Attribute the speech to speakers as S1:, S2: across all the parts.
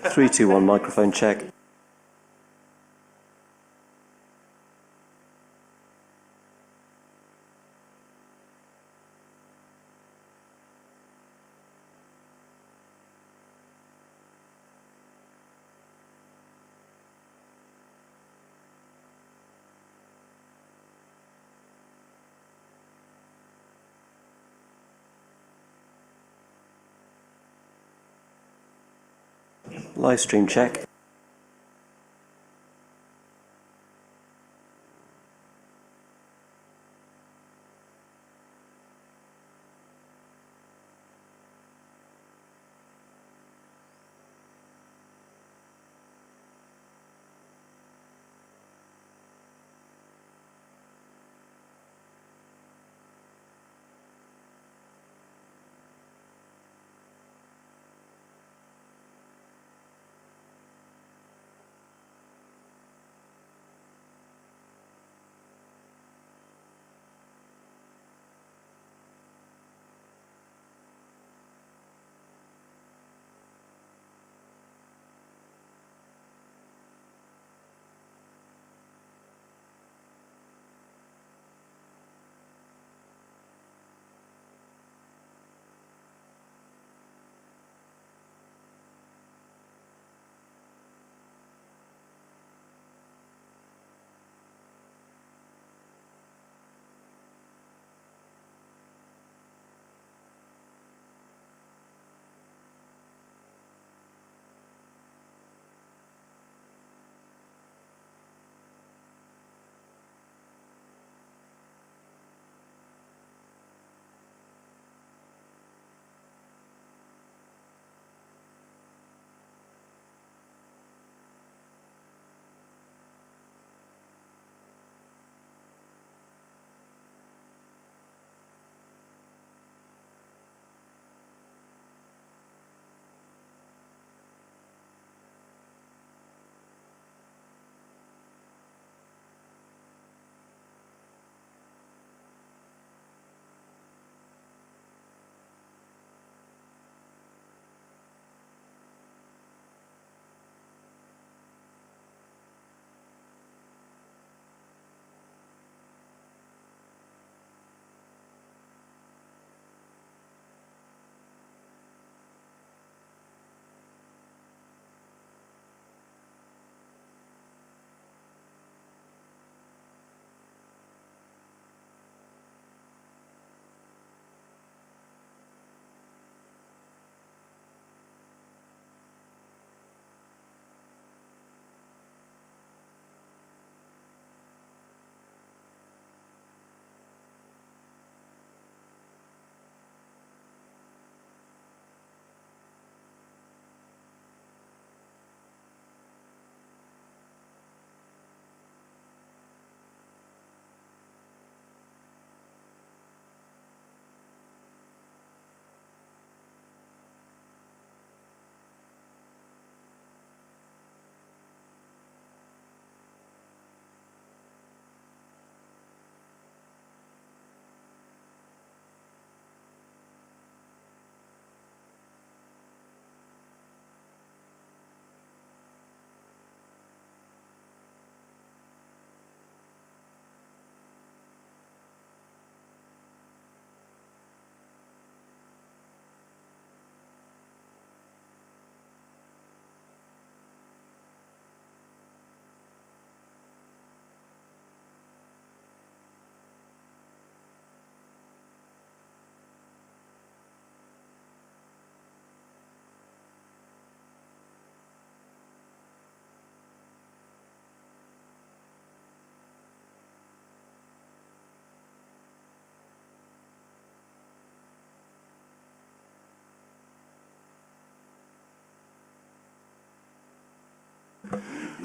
S1: 321 microphone check. Live stream check.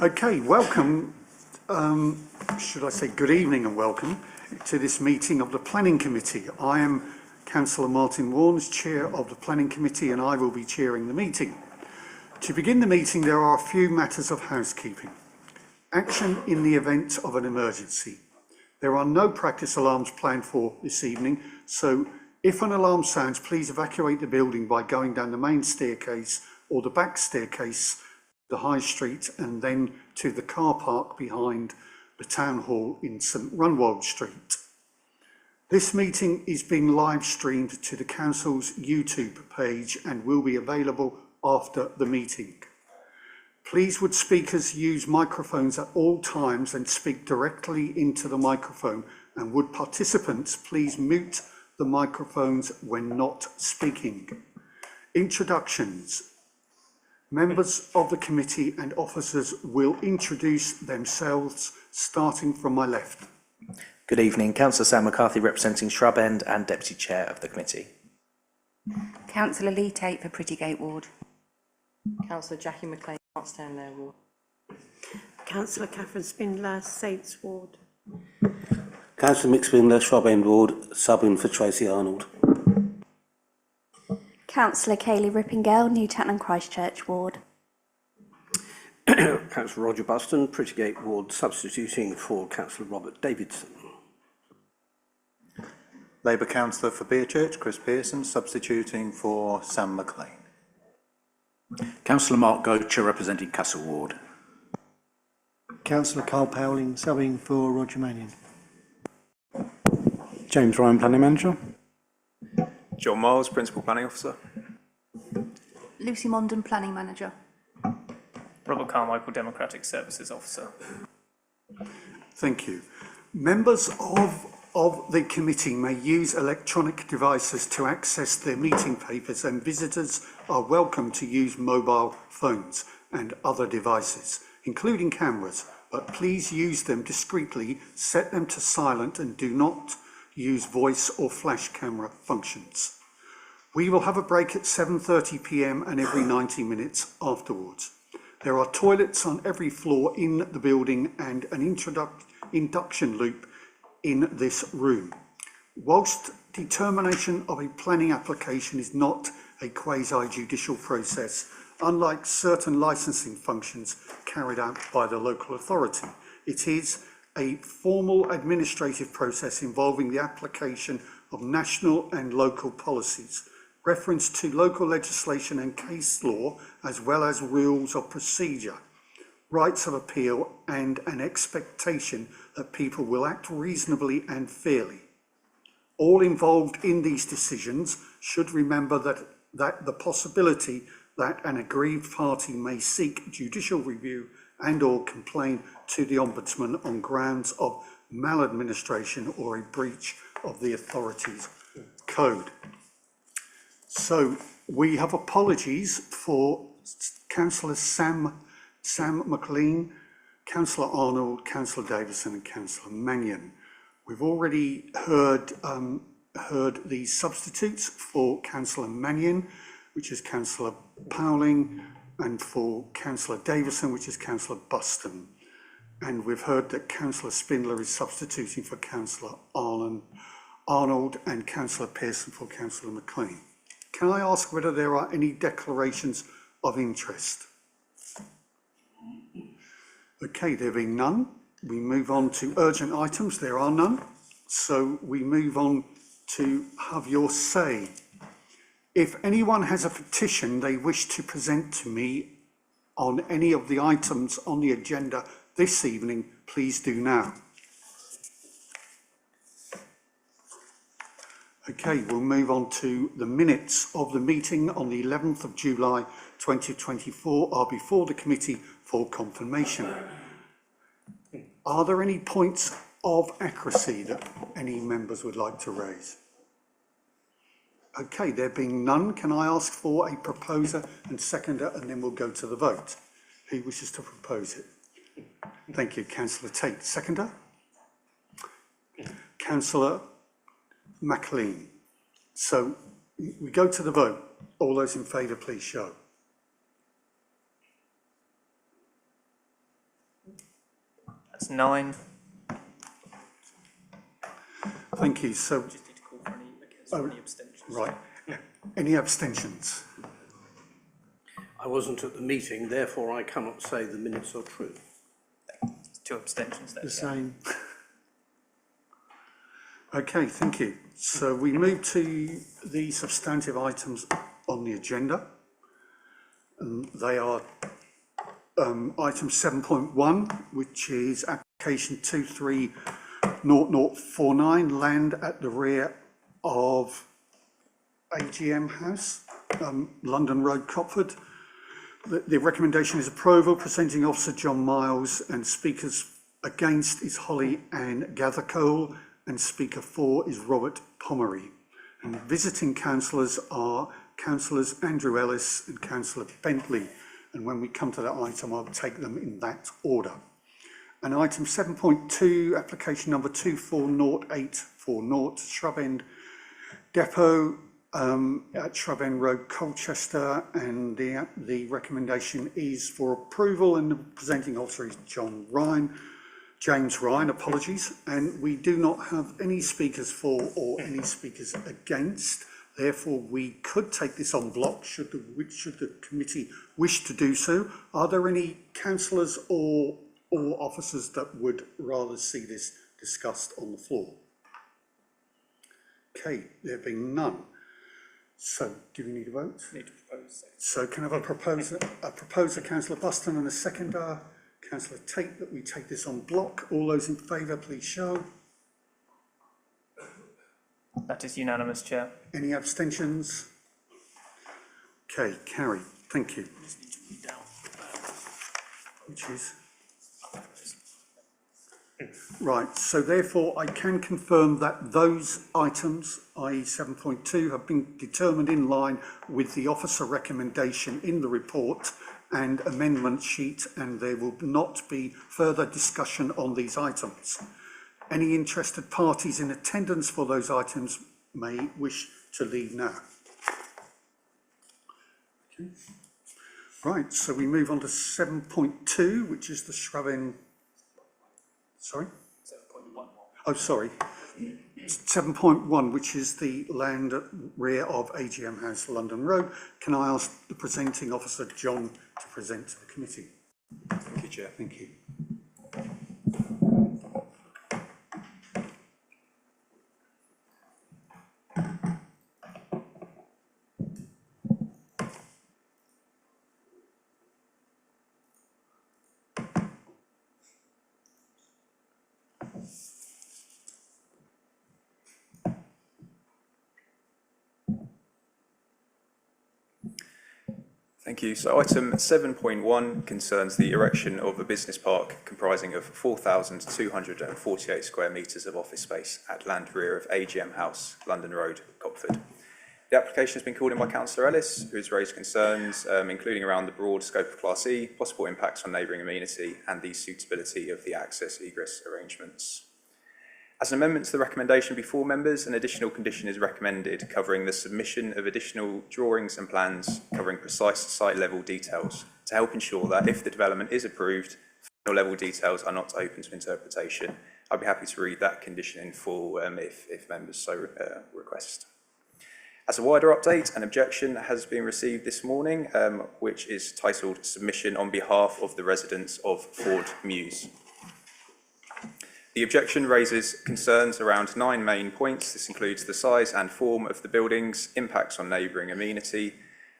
S2: Okay, welcome, should I say good evening and welcome to this meeting of the Planning Committee. I am Councillor Martin Warnes, Chair of the Planning Committee, and I will be chairing the meeting. To begin the meeting, there are a few matters of housekeeping. Action in the event of an emergency. There are no practice alarms planned for this evening, so if an alarm sounds, please evacuate the building by going down the main staircase or the back staircase the High Street and then to the car park behind the Town Hall in St Runwald Street. This meeting is being live streamed to the Council's YouTube page and will be available after the meeting. Please would speakers use microphones at all times and speak directly into the microphone, and would participants please mute the microphones when not speaking. Introductions. Members of the committee and officers will introduce themselves, starting from my left.
S3: Good evening, Councillor Sam McCarthy representing Shrub End and Deputy Chair of the committee.
S4: Councillor Lee Tate for Prittygate Ward.
S5: Councillor Jackie McLean, Artstown Ward.
S6: Councillor Catherine Spindler, Saints Ward.
S7: Councillor Mick Spindler, Shrub End Ward, subbing for Tracy Arnold.
S8: Councillor Kayleigh Rippingale, Newtown and Christchurch Ward.
S9: Councillor Roger Buston, Prittygate Ward, substituting for Councillor Robert Davidson.
S10: Labour Councillor for Beerchurch, Chris Pearson, substituting for Sam McLean.
S11: Councillor Mark Gocher representing Castle Ward.
S12: Councillor Carl Powling, subbing for Roger Mannion.
S13: James Ryan, Planning Manager.
S14: John Miles, Principal Planning Officer.
S8: Lucy Mondon, Planning Manager.
S15: Robert Carmichael, Democratic Services Officer.
S2: Thank you. Members of the committee may use electronic devices to access their meeting papers, and visitors are welcome to use mobile phones and other devices, including cameras, but please use them discreetly, set them to silent, and do not use voice or flash camera functions. We will have a break at 7:30 p.m. and every 90 minutes afterwards. There are toilets on every floor in the building and an induction loop in this room. Whilst determination of a planning application is not a quasi-judicial process, unlike certain licensing functions carried out by the local authority, it is a formal administrative process involving the application of national and local policies, reference to local legislation and case law, as well as rules of procedure, rights of appeal, and an expectation that people will act reasonably and fairly. All involved in these decisions should remember that the possibility that an aggrieved party may seek judicial review and or complain to the Ombudsman on grounds of maladministration or a breach of the authority's code. So we have apologies for Councillor Sam McLean, Councillor Arnold, Councillor Davison and Councillor Mannion. We've already heard the substitutes for Councillor Mannion, which is Councillor Powling, and for Councillor Davison, which is Councillor Buston. And we've heard that Councillor Spindler is substituting for Councillor Arnold and Councillor Pearson for Councillor McLean. Can I ask whether there are any declarations of interest? Okay, there being none, we move on to urgent items. There are none. So we move on to have your say. If anyone has a petition they wish to present to me on any of the items on the agenda this evening, please do now. Okay, we'll move on to the minutes of the meeting on the 11th of July 2024 are before the committee for confirmation. Are there any points of accuracy that any members would like to raise? Okay, there being none, can I ask for a proposer and seconder, and then we'll go to the vote. Who wishes to propose it? Thank you, Councillor Tate. Seconder? Councillor McLean. So we go to the vote. All those in favour, please show.
S15: That's 9.
S2: Thank you. So,
S15: Just need to call for any abstentions.
S2: right. Any abstentions?
S9: I wasn't at the meeting, therefore I cannot say the minutes are true.
S15: 2 abstentions there.
S12: The same.
S2: Okay, thank you. So we move to the substantive items on the agenda. And they are Item 7.1, which is application 230049, land at the rear of AGM House, London Road, Copford. The recommendation is approval. Presenting officer John Miles, and speakers against is Holly Ann Gathercole, and speaker for is Robert Pomery. And visiting councillors are councillors Andrew Ellis and councillor Bentley. And when we come to that item, I'll take them in that order. And item 7.2, application number 240840, Shrub End Depot at Shrub End Road, Colchester. And the recommendation is for approval, and the presenting officer is James Ryan, apologies. And we do not have any speakers for or any speakers against. Therefore, we could take this on block should the committee wish to do so. Are there any councillors or officers that would rather see this discussed on the floor? Okay, there being none. So, do we need a vote?
S15: Need to propose.
S2: So, can I have a proposer, Councillor Buston, and a seconder, Councillor Tate, that we take this on block? All those in favour, please show.
S15: That is unanimous, Chair.
S2: Any abstentions? Okay, carried. Thank you. Which is? Right, so therefore I can confirm that those items, i.e. 7.2, have been determined in line with the officer recommendation in the report and amendment sheet, and there will not be further discussion on these items. Any interested parties in attendance for those items may wish to leave now. Okay. Right, so we move on to 7.2, which is the Shrub End. Sorry? 7.1. Oh, sorry. 7.1, which is the land at rear of AGM House, London Road. Can I ask the presenting officer, John, to present to the committee?
S10: Thank you, Chair.
S2: Thank you.
S14: Thank you. So item 7.1 concerns the erection of a business park comprising of 4,248 square metres of office space at land rear of AGM House, London Road, Copford. The application has been called in by Councillor Ellis, who has raised concerns, including around the broad scope of Class E, possible impacts on neighbouring amenity, and the suitability of the access egress arrangements. As an amendment to the recommendation before members, an additional condition is recommended covering the submission of additional drawings and plans covering precise site level details to help ensure that if the development is approved, final level details are not open to interpretation. I'd be happy to read that condition in full if members so request. As a wider update, an objection has been received this morning, which is titled Submission on behalf of the residents of Ford Mews. The objection raises concerns around 9 main points. This includes the size and form of the buildings, impacts on neighbouring amenity,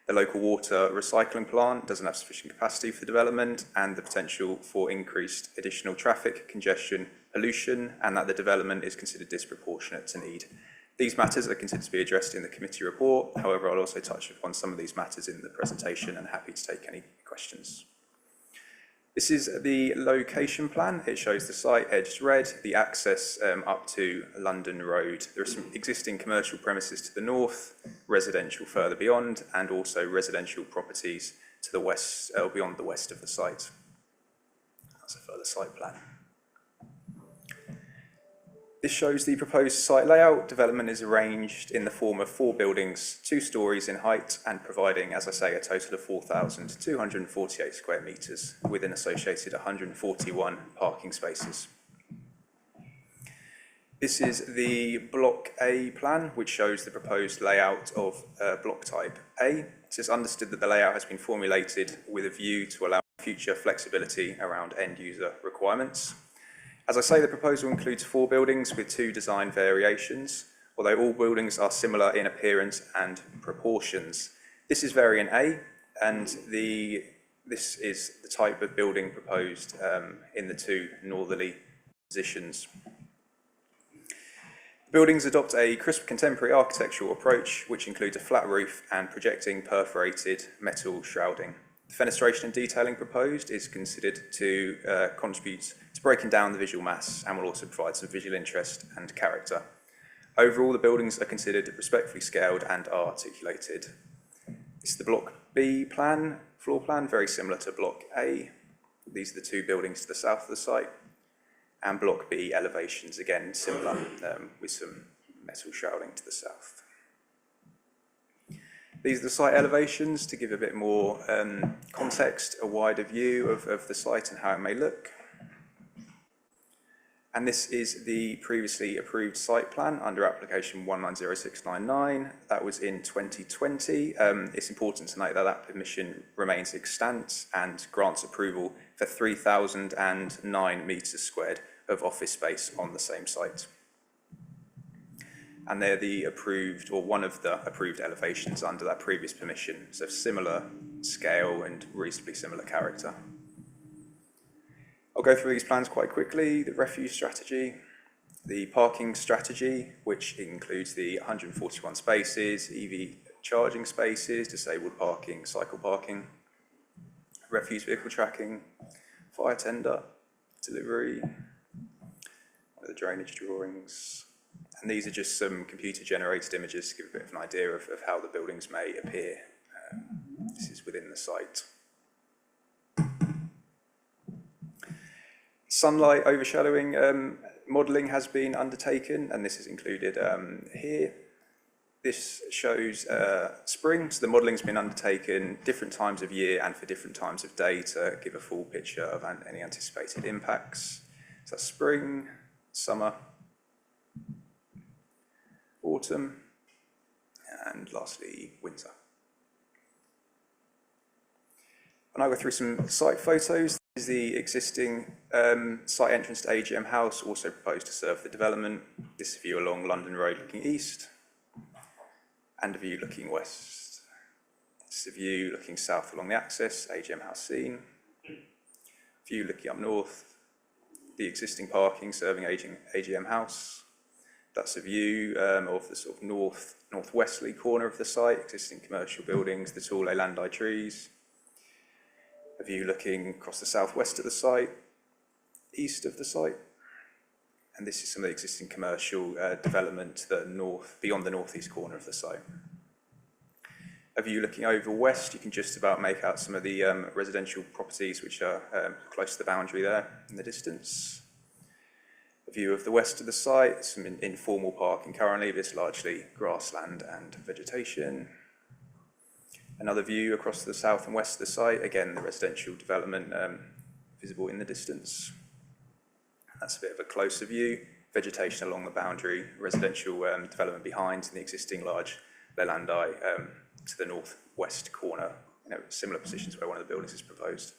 S14: the local water recycling plant doesn't have sufficient capacity for development, and the potential for increased additional traffic, congestion, pollution, and that the development is considered disproportionate to need. These matters are considered to be addressed in the committee report. However, I'll also touch upon some of these matters in the presentation and happy to take any questions. This is the location plan. It shows the site edged red, the access up to London Road. There are some existing commercial premises to the north, residential further beyond, and also residential properties to the west, beyond the west of the site. That's a further site plan. This shows the proposed site layout. Development is arranged in the form of 4 buildings, 2 stories in height, and providing, as I say, a total of 4,248 square metres with an associated 141 parking spaces. This is the Block A plan, which shows the proposed layout of block type A. It is understood that the layout has been formulated with a view to allow future flexibility around end user requirements. As I say, the proposal includes 4 buildings with 2 design variations, although all buildings are similar in appearance and proportions. This is variant A, and the This is the type of building proposed in the two northerly positions. Buildings adopt a crisp contemporary architectural approach, which includes a flat roof and projecting perforated metal shrouding. The fenestration and detailing proposed is considered to contribute to breaking down the visual mass and will also provide some visual interest and character. Overall, the buildings are considered respectfully scaled and are articulated. This is the Block B plan, floor plan, very similar to Block A. These are the two buildings to the south of the site. And Block B elevations, again, similar, with some metal shrouding to the south. These are the site elevations to give a bit more context, a wider view of the site and how it may look. And this is the previously approved site plan under application 190699. That was in 2020. It's important to note that that permission remains extant and grants approval for 3,009 metres squared of office space on the same site. And they're the approved, or one of the approved elevations under that previous permission, so similar scale and reasonably similar character. I'll go through these plans quite quickly. The refuse strategy, the parking strategy, which includes the 141 spaces, EV charging spaces, disabled parking, cycle parking, refuse vehicle tracking, fire tender, delivery, one of the drainage drawings. And these are just some computer-generated images to give a bit of an idea of how the buildings may appear. This is within the site. Sunlight overshadowing modelling has been undertaken, and this is included here. This shows spring, so the modelling's been undertaken different times of year and for different times of day to give a full picture of any anticipated impacts. So that's spring, summer, autumn, and lastly, winter. And I'll go through some site photos. This is the existing site entrance to AGM House, also proposed to serve the development. This view along London Road looking east, and a view looking west. This is a view looking south along the axis, AGM House scene. View looking up north, the existing parking serving AGM House. That's a view of the sort of northwesterly corner of the site, existing commercial buildings, the tall Leylandii trees. A view looking across the southwest of the site, east of the site. And this is some of the existing commercial development to the north, beyond the northeast corner of the site. A view looking over west, you can just about make out some of the residential properties which are close to the boundary there in the distance. A view of the west of the site, some informal parking currently, but it's largely grassland and vegetation. Another view across to the south and west of the site, again the residential development visible in the distance. That's a bit of a closer view, vegetation along the boundary, residential development behind, and the existing large Leylandii to the northwest corner, similar positions where one of the buildings is proposed.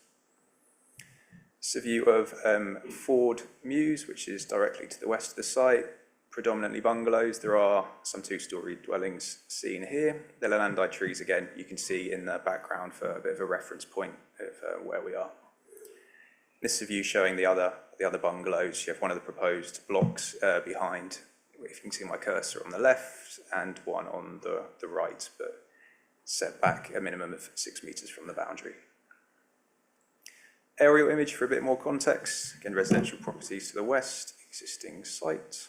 S14: It's a view of Ford Mews, which is directly to the west of the site, predominantly bungalows. There are some two-storey dwellings seen here. The Leylandii trees, again, you can see in the background for a bit of a reference point of where we are. This is a view showing the other bungalows. You have one of the proposed blocks behind, if you can see my cursor on the left, and one on the right, but set back a minimum of 6 metres from the boundary. Aerial image for a bit more context. Again, residential properties to the west, existing site.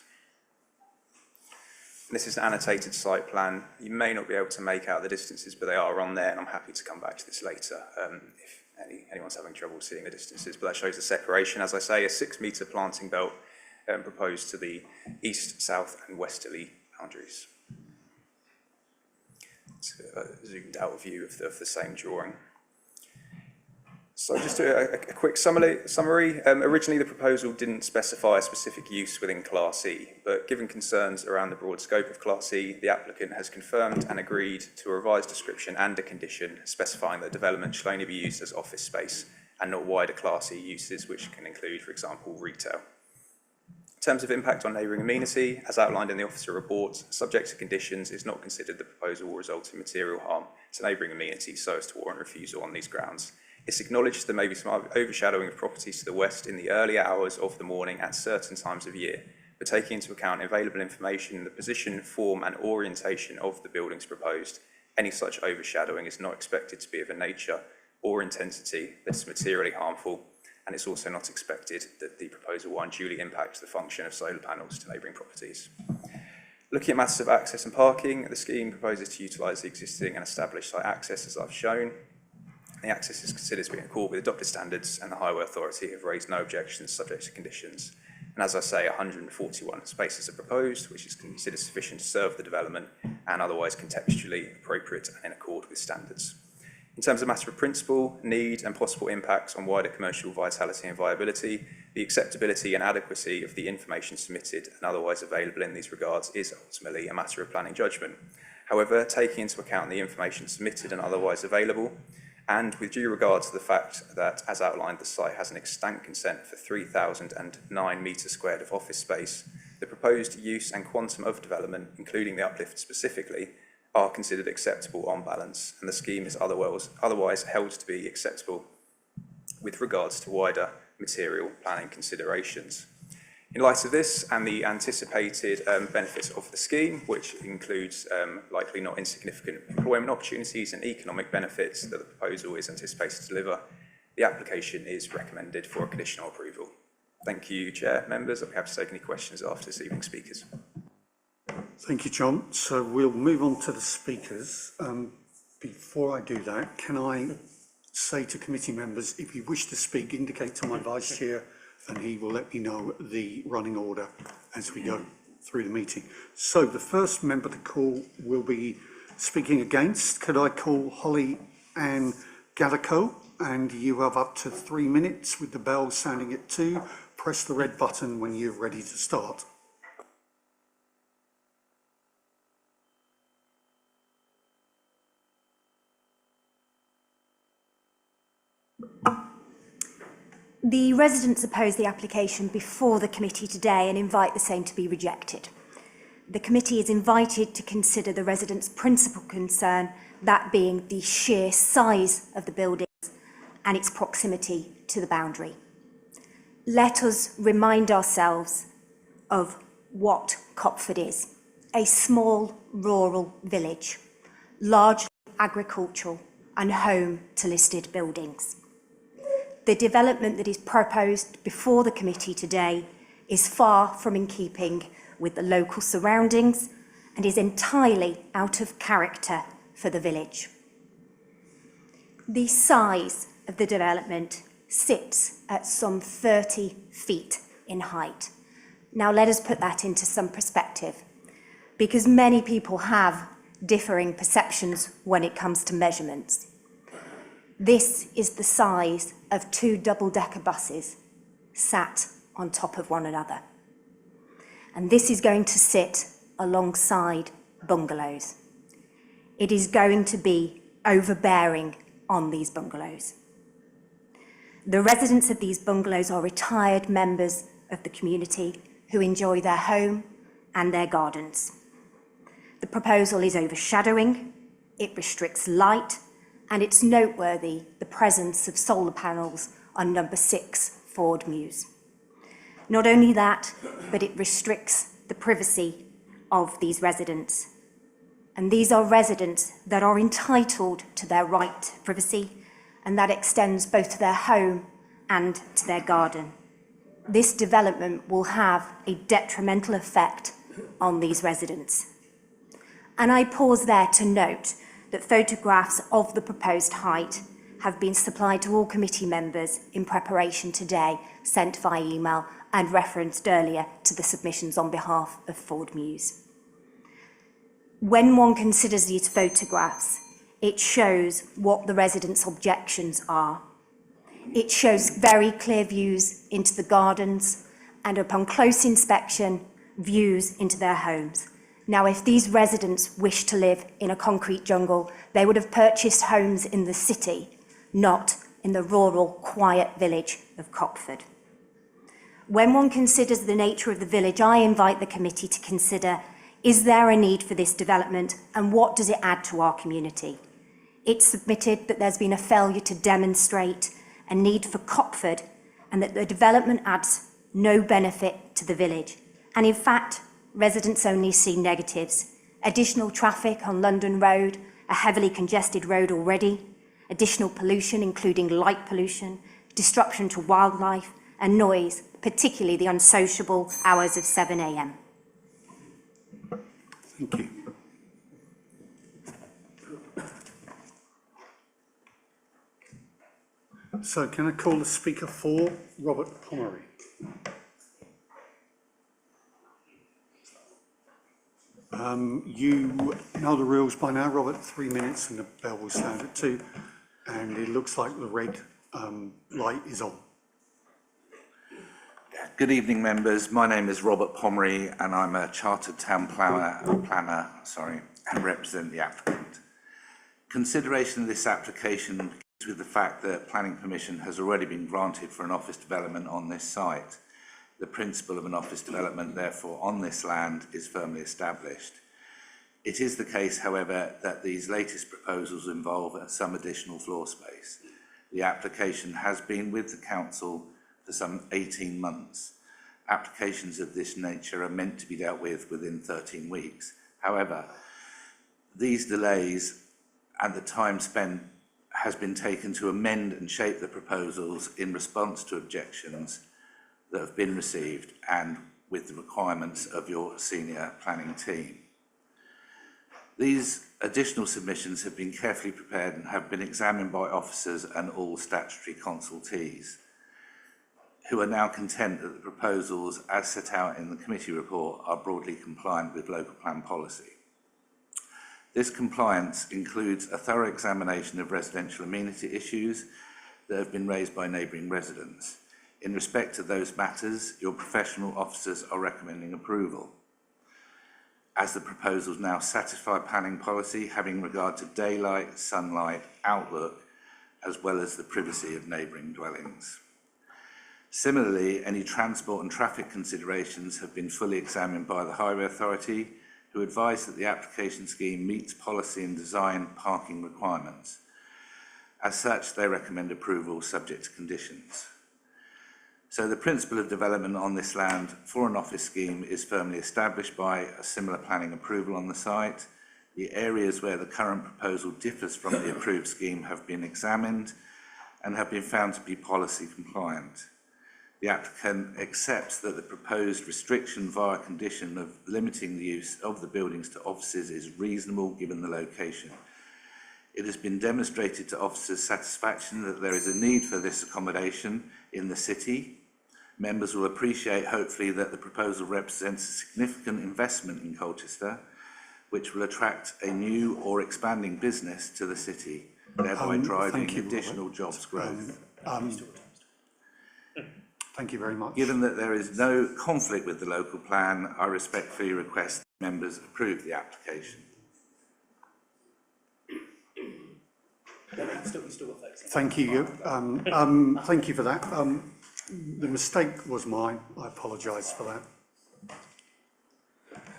S14: This is an annotated site plan. You may not be able to make out the distances, but they are on there, and I'm happy to come back to this later if anyone's having trouble seeing the distances. But that shows the separation, as I say, a 6 metre planting belt proposed to the east, south and westerly boundaries. It's a zoomed out view of the same drawing. So just a quick summary. Originally, the proposal didn't specify a specific use within Class E, but given concerns around the broad scope of Class E, the applicant has confirmed and agreed to a revised description and a condition specifying that development shall only be used as office space and not wider Class E uses, which can include, for example, retail. In terms of impact on neighbouring amenity, as outlined in the officer report, subject to conditions, it's not considered the proposal will result in material harm to neighbouring amenities so as to warrant refusal on these grounds. It's acknowledged there may be some overshadowing of properties to the west in the early hours of the morning at certain times of year, but taking into account available information, the position, form and orientation of the buildings proposed, any such overshadowing is not expected to be of a nature or intensity that is materially harmful, and it's also not expected that the proposal will unduly impact the function of solar panels to neighbouring properties. Looking at matters of access and parking, the scheme proposes to utilise the existing and established site access as I've shown. The access is considered to be in accord with adopted standards, and the Highway Authority have raised no objections subject to conditions. And as I say, 141 spaces are proposed, which is considered sufficient to serve the development and otherwise contextually appropriate and in accord with standards. In terms of matter of principle, need and possible impacts on wider commercial vitality and viability, the acceptability and adequacy of the information submitted and otherwise available in these regards is ultimately a matter of planning judgment. However, taking into account the information submitted and otherwise available, and with due regard to the fact that, as outlined, the site has an extant consent for 3,009 metres squared of office space, the proposed use and quantum of development, including the uplift specifically, are considered acceptable on balance, and the scheme is otherwise held to be acceptable with regards to wider material planning considerations. In light of this and the anticipated benefits of the scheme, which includes likely not insignificant employment opportunities and economic benefits that the proposal is anticipated to deliver, the application is recommended for conditional approval. Thank you, Chair, members. I'll be happy to take any questions after this evening's speakers.
S2: Thank you, John. So we'll move on to the speakers. Before I do that, can I say to committee members, if you wish to speak, indicate to my Vice Chair, and he will let me know the running order as we go through the meeting. So the first member to call will be speaking against. Could I call Holly Ann Gallico? And you have up to 3 minutes with the bell sounding at 2. Press the red button when you're ready to start.
S13: The residents oppose the application before the committee today and invite the same to be rejected. The committee is invited to consider the residents' principal concern, that being the sheer size of the buildings and its proximity to the boundary. Let us remind ourselves of what Copford is: a small rural village, largely agricultural and home to listed buildings. The development that is proposed before the committee today is far from in keeping with the local surroundings and is entirely out of character for the village. The size of the development sits at some 30 feet in height. Now let us put that into some perspective, because many people have differing perceptions when it comes to measurements. This is the size of 2 double-decker buses sat on top of one another. And this is going to sit alongside bungalows. It is going to be overbearing on these bungalows. The residents of these bungalows are retired members of the community who enjoy their home and their gardens. The proposal is overshadowing, it restricts light, and it's noteworthy the presence of solar panels on number 6 Ford Mews. Not only that, but it restricts the privacy of these residents. And these are residents that are entitled to their right to privacy, and that extends both to their home and to their garden. This development will have a detrimental effect on these residents. And I pause there to note that photographs of the proposed height have been supplied to all committee members in preparation today, sent via email and referenced earlier to the submissions on behalf of Ford Mews. When one considers these photographs, it shows what the residents' objections are. It shows very clear views into the gardens and, upon close inspection, views into their homes. Now, if these residents wish to live in a concrete jungle, they would have purchased homes in the city, not in the rural, quiet village of Copford. When one considers the nature of the village, I invite the committee to consider, is there a need for this development and what does it add to our community? It's submitted that there's been a failure to demonstrate a need for Copford and that the development adds no benefit to the village. And in fact, residents only see negatives. Additional traffic on London Road, a heavily congested road already, additional pollution, including light pollution, disruption to wildlife and noise, particularly the unsociable hours of 7 a.m.
S2: Thank you. So can I call the speaker for Robert Pomeroy? You know the rules by now, Robert. 3 minutes and the bell will sound at 2. And it looks like the red light is on.
S11: Good evening, members. My name is Robert Pomeroy and I'm a chartered town planner, and represent the applicant. Consideration of this application begins with the fact that planning permission has already been granted for an office development on this site. The principle of an office development, therefore, on this land is firmly established. It is the case, however, that these latest proposals involve some additional floor space. The application has been with the council for some 18 months. Applications of this nature are meant to be dealt with within 13 weeks. However, these delays and the time spent has been taken to amend and shape the proposals in response to objections that have been received and with the requirements of your senior planning team. These additional submissions have been carefully prepared and have been examined by officers and all statutory consultees, who are now content that the proposals, as set out in the committee report, are broadly compliant with local plan policy. This compliance includes a thorough examination of residential amenity issues that have been raised by neighbouring residents. In respect to those matters, your professional officers are recommending approval, as the proposals now satisfy planning policy, having regard to daylight, sunlight, outlook, as well as the privacy of neighbouring dwellings. Similarly, any transport and traffic considerations have been fully examined by the Highway Authority, who advise that the application scheme meets policy and design parking requirements. As such, they recommend approval subject to conditions. So the principle of development on this land for an office scheme is firmly established by a similar planning approval on the site. The areas where the current proposal differs from the approved scheme have been examined and have been found to be policy compliant. The applicant accepts that the proposed restriction via condition of limiting the use of the buildings to offices is reasonable given the location. It has been demonstrated to officers' satisfaction that there is a need for this accommodation in the city. Members will appreciate, hopefully, that the proposal represents a significant investment in Colchester, which will attract a new or expanding business to the city, thereby driving additional jobs growth.
S2: Thank you very much.
S11: Given that there is no conflict with the local plan, I respectfully request that members approve the application.
S2: Thank you. Thank you for that. The mistake was mine. I apologise for that.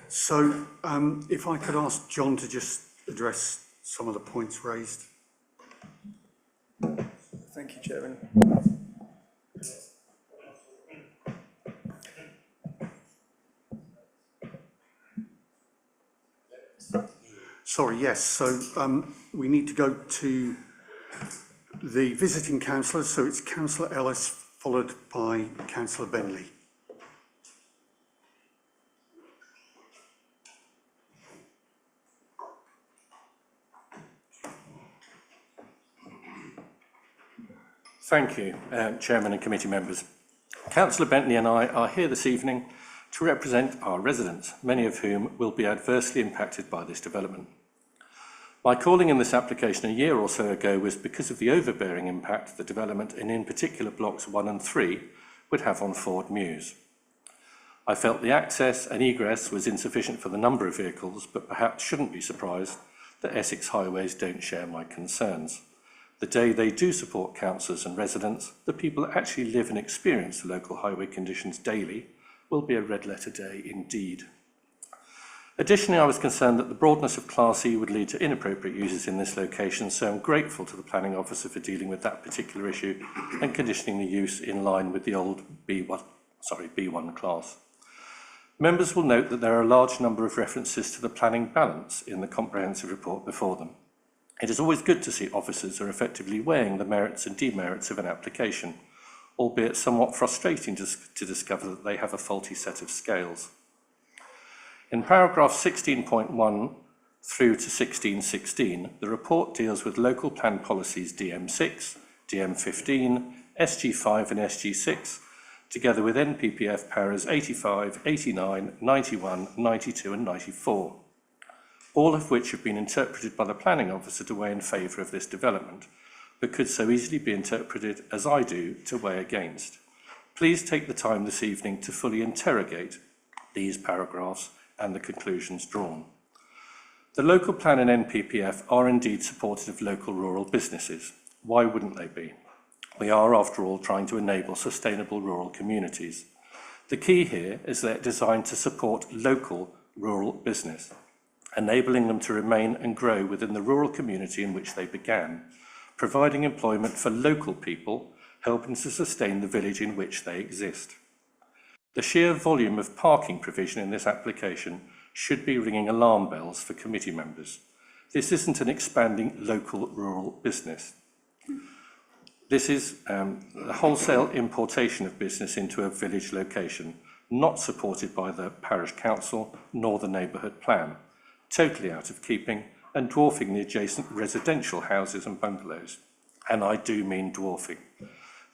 S2: So, if I could ask John to just address some of the points raised.
S14: Thank you, Chairman.
S2: Sorry, yes. So we need to go to the visiting councillors. So it's Councillor Ellis, followed by Councillor Bentley.
S16: Thank you, Chairman and committee members. Councillor Bentley and I are here this evening to represent our residents, many of whom will be adversely impacted by this development. My calling in this application a year or so ago was because of the overbearing impact the development, and in particular blocks 1 and 3, would have on Ford Mews. I felt the access and egress was insufficient for the number of vehicles, but perhaps shouldn't be surprised that Essex highways don't share my concerns. The day they do support councillors and residents, the people that actually live and experience the local highway conditions daily, will be a red letter day indeed. Additionally, I was concerned that the broadness of Class E would lead to inappropriate uses in this location, so I'm grateful to the planning officer for dealing with that particular issue and conditioning the use in line with the old B1 class. Members will note that there are a large number of references to the planning balance in the comprehensive report before them. It is always good to see officers are effectively weighing the merits and demerits of an application, albeit somewhat frustrating to discover that they have a faulty set of scales. In paragraph 16.1 through to 16.16, the report deals with local plan policies DM6, DM15, SG5 and SG6, together with NPPF paras 85, 89, 91, 92 and 94, all of which have been interpreted by the planning officer to weigh in favour of this development, but could so easily be interpreted, as I do, to weigh against. Please take the time this evening to fully interrogate these paragraphs and the conclusions drawn. The local plan and NPPF are indeed supportive of local rural businesses. Why wouldn't they be? We are, after all, trying to enable sustainable rural communities. The key here is they're designed to support local rural business, enabling them to remain and grow within the rural community in which they began, providing employment for local people, helping to sustain the village in which they exist. The sheer volume of parking provision in this application should be ringing alarm bells for committee members. This isn't an expanding local rural business. This is the wholesale importation of business into a village location, not supported by the parish council nor the neighbourhood plan, totally out of keeping and dwarfing the adjacent residential houses and bungalows. And I do mean dwarfing.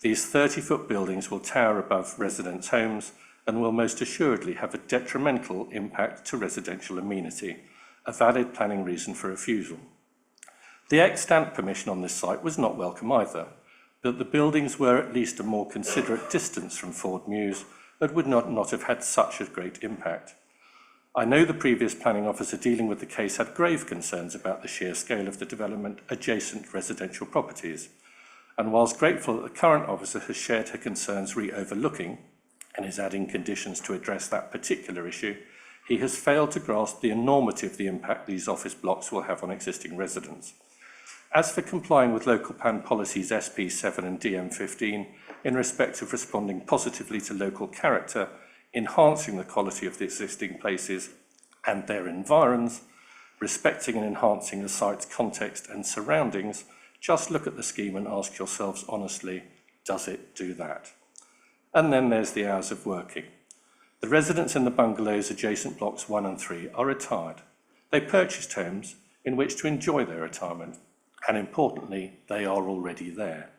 S16: These 30-foot buildings will tower above residents' homes and will most assuredly have a detrimental impact to residential amenity, a valid planning reason for refusal. The extant permission on this site was not welcome either, but the buildings were at least a more considerate distance from Ford Mews and would not have had such a great impact. I know the previous planning officer dealing with the case had grave concerns about the sheer scale of the development adjacent residential properties, and whilst grateful that the current officer has shared her concerns overlooking and is adding conditions to address that particular issue, he has failed to grasp the enormity of the impact these office blocks will have on existing residents. As for complying with local plan policies SP7 and DM15 in respect of responding positively to local character, enhancing the quality of the existing places and their environs, respecting and enhancing the site's context and surroundings, just look at the scheme and ask yourselves honestly, does it do that? And then there's the hours of working. The residents in the bungalows adjacent blocks 1 and 3 are retired. They purchased homes in which to enjoy their retirement, and importantly, they are already there.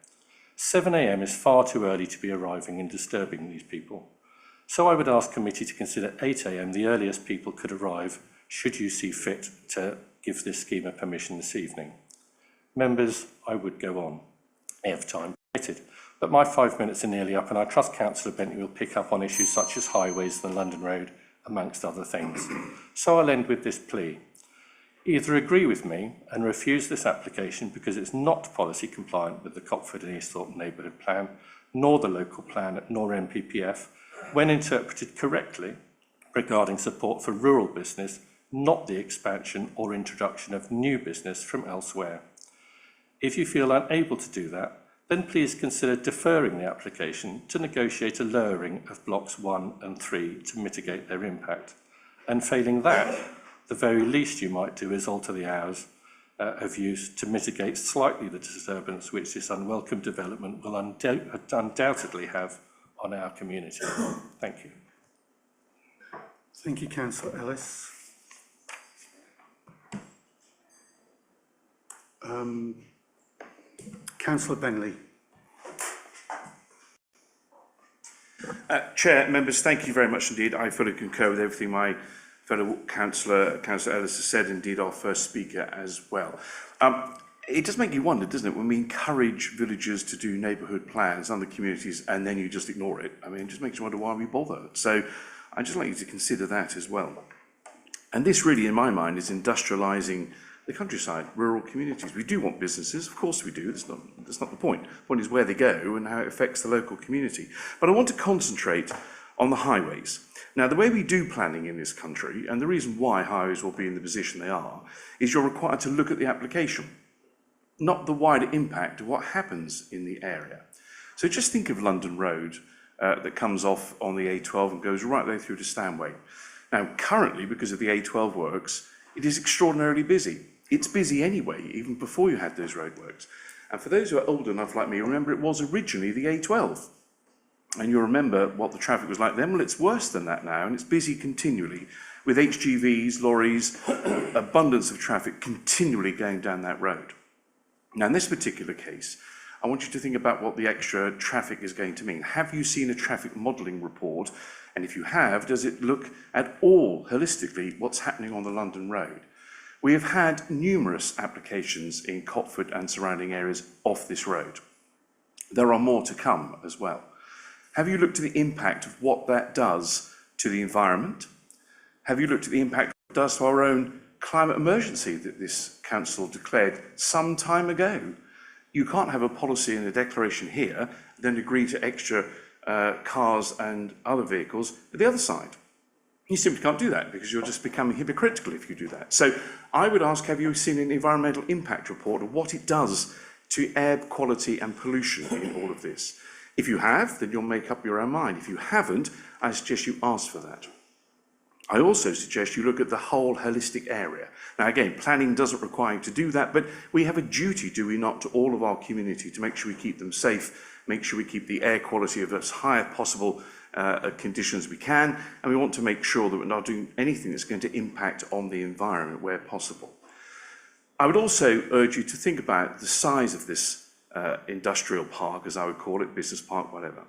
S16: 7 a.m. is far too early to be arriving and disturbing these people. So I would ask committee to consider 8 a.m. the earliest people could arrive, should you see fit to give this scheme a permission this evening. Members, I would go on, if time permitted, but my 5 minutes are nearly up and I trust Councillor Bentley will pick up on issues such as highways and the London Road, amongst other things. So I'll end with this plea. Either agree with me and refuse this application because it's not policy compliant with the Copford and Easthorpe Neighbourhood Plan, nor the local plan, nor NPPF, when interpreted correctly regarding support for rural business, not the expansion or introduction of new business from elsewhere. If you feel unable to do that, then please consider deferring the application to negotiate a lowering of blocks 1 and 3 to mitigate their impact. And failing that, the very least you might do is alter the hours of use to mitigate slightly the disturbance which this unwelcome development will undoubtedly have on our community. Thank you.
S2: Thank you, Councillor Ellis. Councillor Bentley.
S17: Chair, members, thank you very much indeed. I fully concur with everything my fellow Councillor Ellis has said, indeed our first speaker as well. It does make you wonder, doesn't it, when we encourage villagers to do neighbourhood plans under communities and then you just ignore it. I mean, it just makes you wonder why we bother. So I'd just like you to consider that as well. And this really, in my mind, is industrialising the countryside, rural communities. We do want businesses, of course we do, that's not the point. The point is where they go and how it affects the local community. But I want to concentrate on the highways. Now, the way we do planning in this country, and the reason why highways will be in the position they are, is you're required to look at the application, not the wider impact of what happens in the area. So just think of London Road that comes off on the A12 and goes right there through to Stanway. Now, currently, because of the A12 works, it is extraordinarily busy. It's busy anyway, even before you had those roadworks. And for those who are old enough like me, remember it was originally the A12. And you remember what the traffic was like then. Well, it's worse than that now, and it's busy continually with HGVs, lorries, abundance of traffic continually going down that road. Now, in this particular case, I want you to think about what the extra traffic is going to mean. Have you seen a traffic modelling report? And if you have, does it look at all holistically what's happening on the London Road? We have had numerous applications in Copford and surrounding areas off this road. There are more to come as well. Have you looked at the impact of what that does to the environment? Have you looked at the impact it does to our own climate emergency that this council declared some time ago? You can't have a policy and a declaration here, then agree to extra cars and other vehicles at the other side. You simply can't do that because you're just becoming hypocritical if you do that. So I would ask, have you seen an environmental impact report of what it does to air quality and pollution in all of this? If you have, then you'll make up your own mind. If you haven't, I suggest you ask for that. I also suggest you look at the whole holistic area. Now, again, planning doesn't require you to do that, but we have a duty, do we not, to all of our community to make sure we keep them safe, make sure we keep the air quality of as high as possible conditions we can, and we want to make sure that we're not doing anything that's going to impact on the environment where possible. I would also urge you to think about the size of this industrial park, as I would call it, business park, whatever.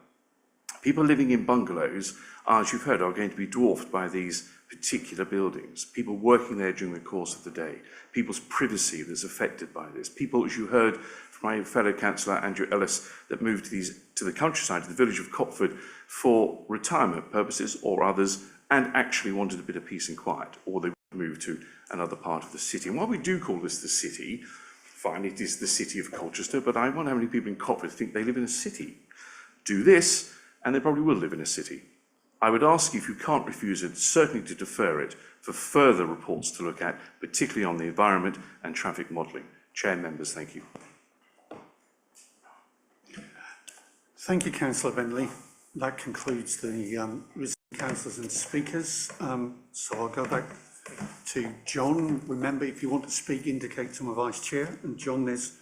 S17: People living in bungalows, as you've heard, are going to be dwarfed by these particular buildings. People working there during the course of the day. People's privacy that's affected by this. People, as you heard from my fellow councillor Andrew Ellis, that moved to the countryside, to the village of Copford, for retirement purposes or others, and actually wanted a bit of peace and quiet, or they moved to another part of the city. And while we do call this the city, fine, it is the city of Colchester, but I wonder how many people in Copford think they live in a city. Do this, and they probably will live in a city. I would ask you, if you can't refuse it, certainly to defer it for further reports to look at, particularly on the environment and traffic modelling. Chair, members, thank you.
S2: Thank you, Councillor Bentley. That concludes the councillors and speakers. So I'll go back to John. Remember, if you want to speak, indicate to my Vice Chair. And John, there's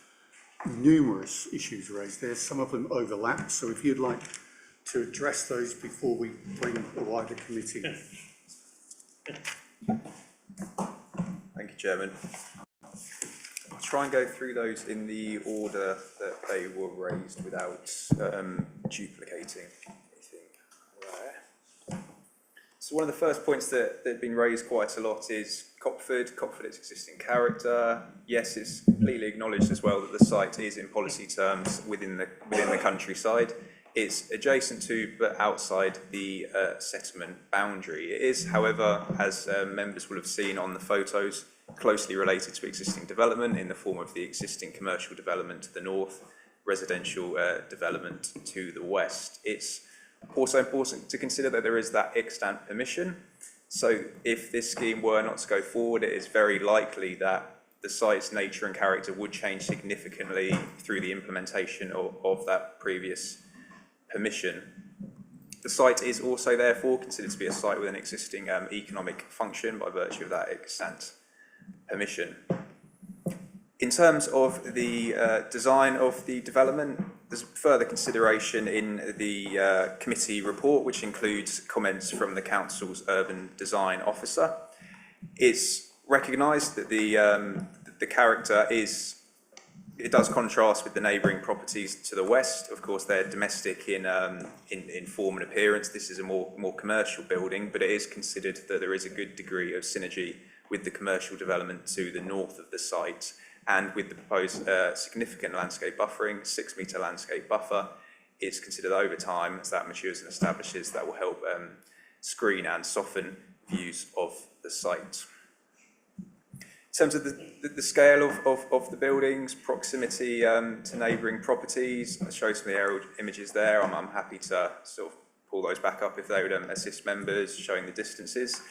S2: numerous issues raised there. Some of them overlap. So if you'd like to address those before we bring the wider committee.
S14: Thank you, Chairman. I'll try and go through those in the order that they were raised without duplicating anything there. So one of the first points that have been raised quite a lot is Copford, its existing character. Yes, it's completely acknowledged as well that the site is in policy terms within the countryside. It's adjacent to but outside the settlement boundary. It is, however, as members will have seen on the photos, closely related to existing development in the form of the existing commercial development to the north, residential development to the west. It's also important to consider that there is that extant permission. So if this scheme were not to go forward, it is very likely that the site's nature and character would change significantly through the implementation of that previous permission. The site is also therefore considered to be a site with an existing economic function by virtue of that extant permission. In terms of the design of the development, there's further consideration in the committee report, which includes comments from the council's urban design officer. It's recognised that the character it does contrast with the neighbouring properties to the west. Of course, they're domestic in form and appearance. This is a more commercial building, but it is considered that there is a good degree of synergy with the commercial development to the north of the site, and with the proposed significant landscape buffering, 6 metre landscape buffer. It's considered over time, as that matures and establishes, that will help screen and soften views of the site. In terms of the scale of the buildings, proximity to neighbouring properties, I showed some of the aerial images there. I'm happy to sort of pull those back up if they would assist members, showing the distances.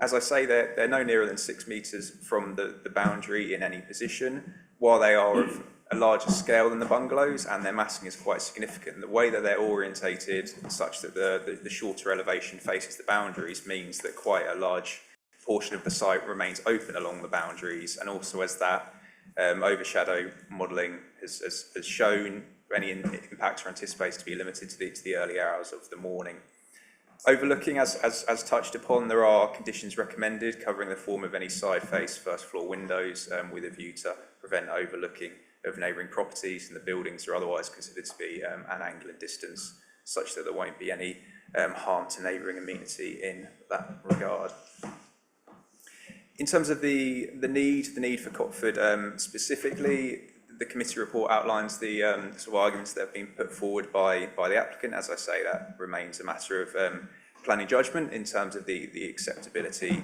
S14: As I say, they're no nearer than 6 metres from the boundary in any position, while they are of a larger scale than the bungalows, and their massing is quite significant. The way that they're orientated, such that the shorter elevation faces the boundaries, means that quite a large portion of the site remains open along the boundaries, and also as that overshadow modelling has shown, any impacts are anticipated to be limited to the early hours of the morning. Overlooking, as touched upon, there are conditions recommended covering the form of any side face first floor windows with a view to prevent overlooking of neighbouring properties, and the buildings are otherwise considered to be an angle and distance such that there won't be any harm to neighbouring amenity in that regard. In terms of the need for Copford specifically, the committee report outlines the sort of arguments that have been put forward by the applicant. As I say, that remains a matter of planning judgment in terms of the acceptability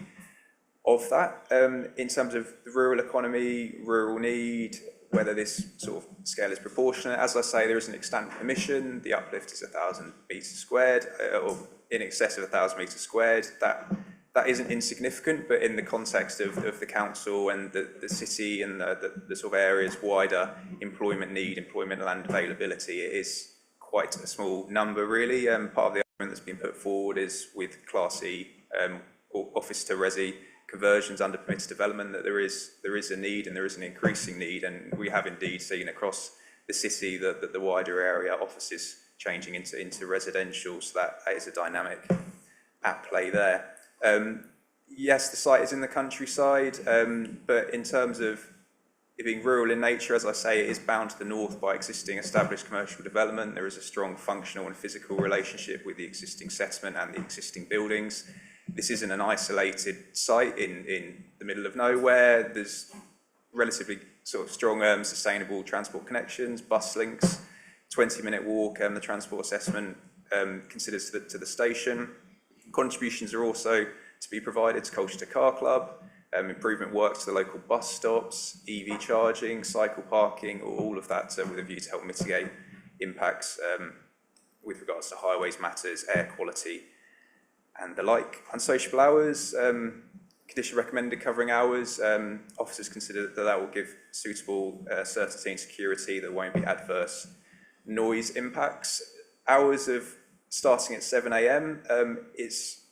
S14: of that. In terms of the rural economy, rural need, whether this sort of scale is proportionate, as I say, there is an extant permission. The uplift is 1,000 metres squared, or in excess of 1,000 metres squared. That isn't insignificant, but in the context of the council and the city and the sort of area's wider employment need, employment land availability, it is quite a small number, really. Part of the argument that's been put forward is with Class E office to resi conversions under permitted development that there is a need, and there is an increasing need, and we have indeed seen across the city that the wider area offices changing into residential, so that is a dynamic at play there. Yes, the site is in the countryside, but in terms of it being rural in nature, as I say, it is bound to the north by existing established commercial development. There is a strong functional and physical relationship with the existing settlement and the existing buildings. This isn't an isolated site in the middle of nowhere. There's relatively sort of strong sustainable transport connections, bus links, 20-minute walk, the transport assessment considers to the station. Contributions are also to be provided to Colchester Car Club, improvement works to the local bus stops, EV charging, cycle parking, all of that with a view to help mitigate impacts with regards to highways matters, air quality and the like. Unsociable hours, condition recommended covering hours, officers consider that will give suitable certainty and security, there won't be adverse noise impacts. Hours of starting at 7 a.m, it's,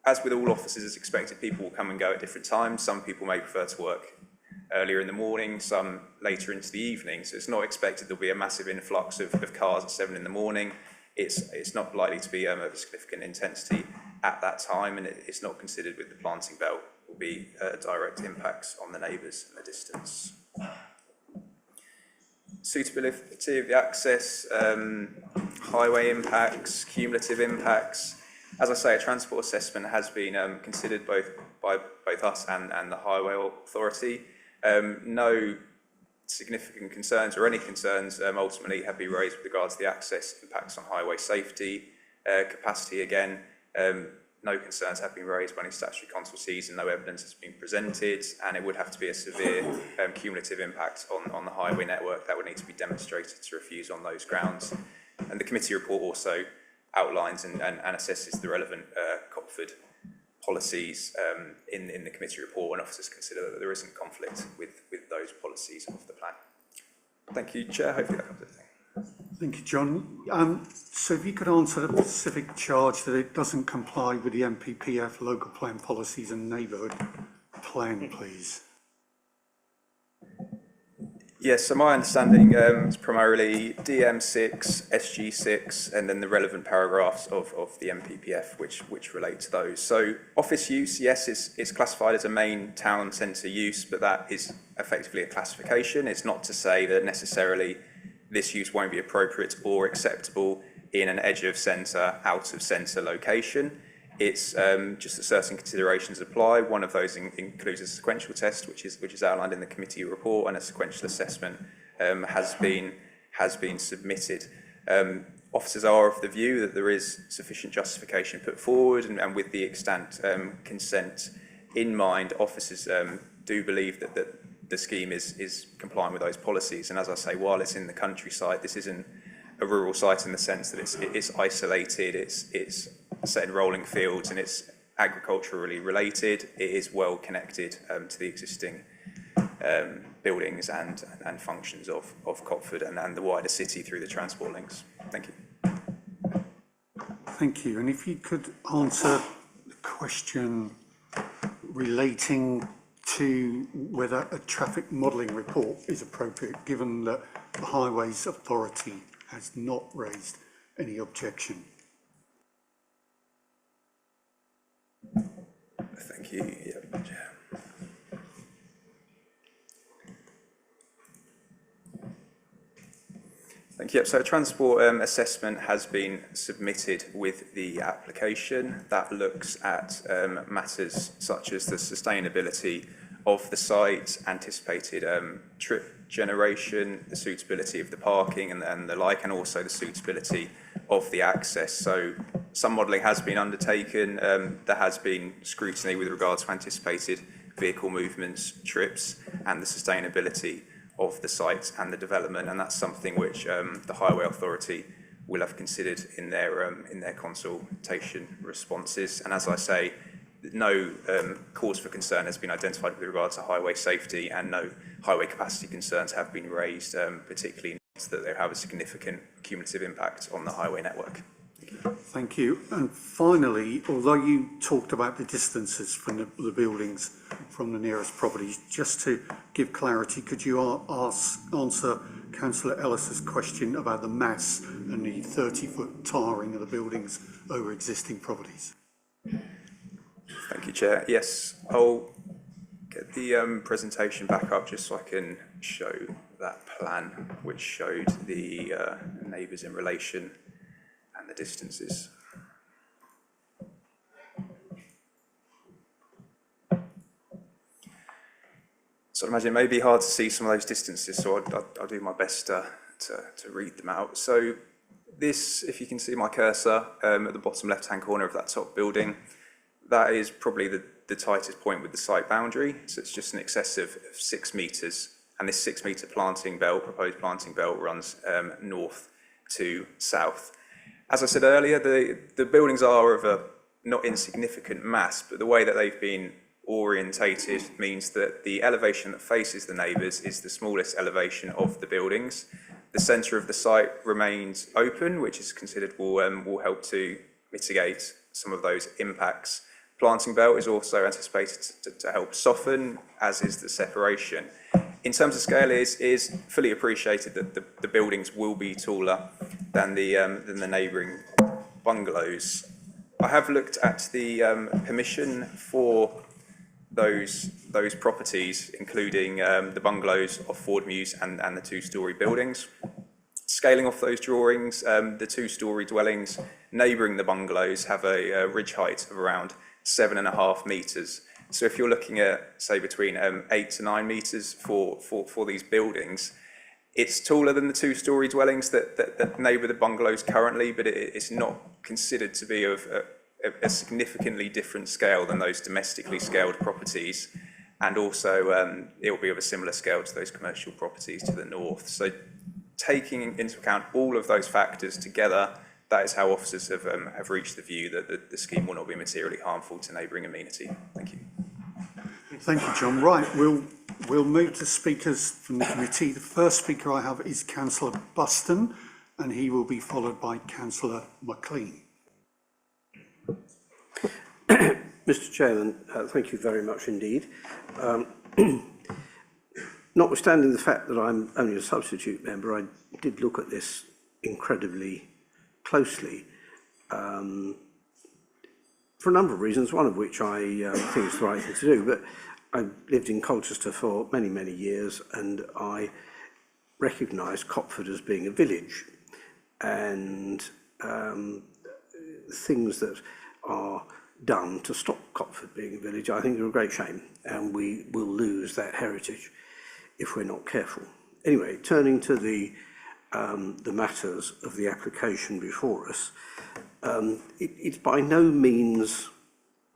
S14: as with all offices, it's expected people will come and go at different times. Some people may prefer to work earlier in the morning, some later into the evening. So it's not expected there'll be a massive influx of cars at 7 in the morning. It's not likely to be of a significant intensity at that time, and it's not considered with the planting belt will be direct impacts on the neighbours in the distance. Suitability of the access, highway impacts, cumulative impacts. As I say, a transport assessment has been considered by both us and the Highway Authority. No significant concerns or any concerns ultimately have been raised with regards to the access impacts on highway safety, capacity again. No concerns have been raised by any statutory consultees and no evidence has been presented, and it would have to be a severe cumulative impact on the highway network that would need to be demonstrated to refuse on those grounds. And the committee report also outlines and assesses the relevant Copford policies in the committee report, and officers consider that there isn't conflict with those policies of the plan. Thank you, Chair. Hopefully that covers everything.
S2: Thank you, John. So if you could answer the specific charge that it doesn't comply with the MPPF local plan policies and neighbourhood plan, please.
S14: Yes, so my understanding is primarily DM6, SG6, and then the relevant paragraphs of the MPPF which relate to those. So office use, yes, it's classified as a main town centre use, but that is effectively a classification. It's not to say that necessarily this use won't be appropriate or acceptable in an edge of centre, out of centre location. It's just that certain considerations apply. One of those includes a sequential test, which is outlined in the committee report, and a sequential assessment has been submitted. Officers are of the view that there is sufficient justification put forward, and with the extant consent in mind, officers do believe that the scheme is compliant with those policies. And as I say, while it's in the countryside, this isn't a rural site in the sense that it's isolated, it's set in rolling fields, and it's agriculturally related. It is well connected to the existing buildings and functions of Copford and the wider city through the transport links. Thank you.
S2: Thank you. And if you could answer the question relating to whether a traffic modelling report is appropriate, given that the Highways Authority has not raised any objection.
S14: Thank you. Yeah. Thank you. So a transport assessment has been submitted with the application that looks at matters such as the sustainability of the site, anticipated trip generation, the suitability of the parking and the like, and also the suitability of the access. So some modelling has been undertaken. There has been scrutiny with regards to anticipated vehicle movements, trips, and the sustainability of the site and the development, and that's something which the Highway Authority will have considered in their consultation responses. And as I say, no cause for concern has been identified with regard to highway safety, and no highway capacity concerns have been raised, particularly that they have a significant cumulative impact on the highway network.
S2: Thank you. And finally, although you talked about the distances from the buildings from the nearest properties, just to give clarity, could you answer Councillor Ellis's question about the mass and the 30-foot tarring of the buildings over existing properties?
S14: Thank you, Chair. Yes, I'll get the presentation back up just so I can show that plan which showed the neighbours in relation and the distances. So I imagine it may be hard to see some of those distances, so I'll do my best to read them out. So this, if you can see my cursor at the bottom left-hand corner of that top building, that is probably the tightest point with the site boundary. So it's just in excess of 6 metres, and this 6 metre proposed planting belt runs north to south. As I said earlier, the buildings are of a not insignificant mass, but the way that they've been orientated means that the elevation that faces the neighbours is the smallest elevation of the buildings. The centre of the site remains open, which is considered will help to mitigate some of those impacts. Planting belt is also anticipated to help soften, as is the separation. In terms of scale, it is fully appreciated that the buildings will be taller than the neighbouring bungalows. I have looked at the permission for those properties, including the bungalows of Ford Mews and the 2-storey buildings. Scaling off those drawings, the 2-storey dwellings neighbouring the bungalows have a ridge height of around 7.5 metres. So if you're looking at, say, between 8 to 9 metres for these buildings, it's taller than the 2-storey dwellings that neighbour the bungalows currently, but it's not considered to be of a significantly different scale than those domestically scaled properties, and also it will be of a similar scale to those commercial properties to the north. So taking into account all of those factors together, that is how officers have reached the view that the scheme will not be materially harmful to neighbouring amenity. Thank you.
S2: Thank you, John. Right, we'll move to speakers from the committee. The first speaker I have is Councillor Buston, and he will be followed by Councillor McLean.
S7: Mr Chairman, thank you very much indeed. Notwithstanding the fact that I'm only a substitute member, I did look at this incredibly closely for a number of reasons, one of which I think is the right thing to do. But I lived in Colchester for many, many years, and I recognise Copford as being a village, and things that are done to stop Copford being a village, I think, are a great shame, and we will lose that heritage if we're not careful. Anyway, turning to the matters of the application before us, it's by no means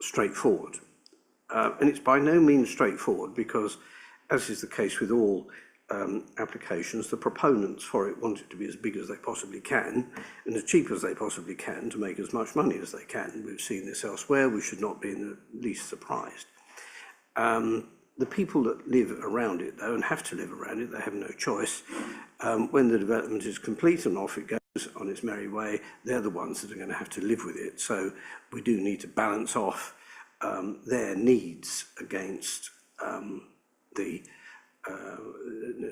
S7: straightforward. And it's by no means straightforward because, as is the case with all applications. The proponents for it want it to be as big as they possibly can and as cheap as they possibly can to make as much money as they can. We've seen this elsewhere. We should not be in the least surprised. The people that live around it, though, and have to live around it, they have no choice. When the development is complete and off it goes on its merry way, they're the ones that are going to have to live with it. So we do need to balance off their needs against the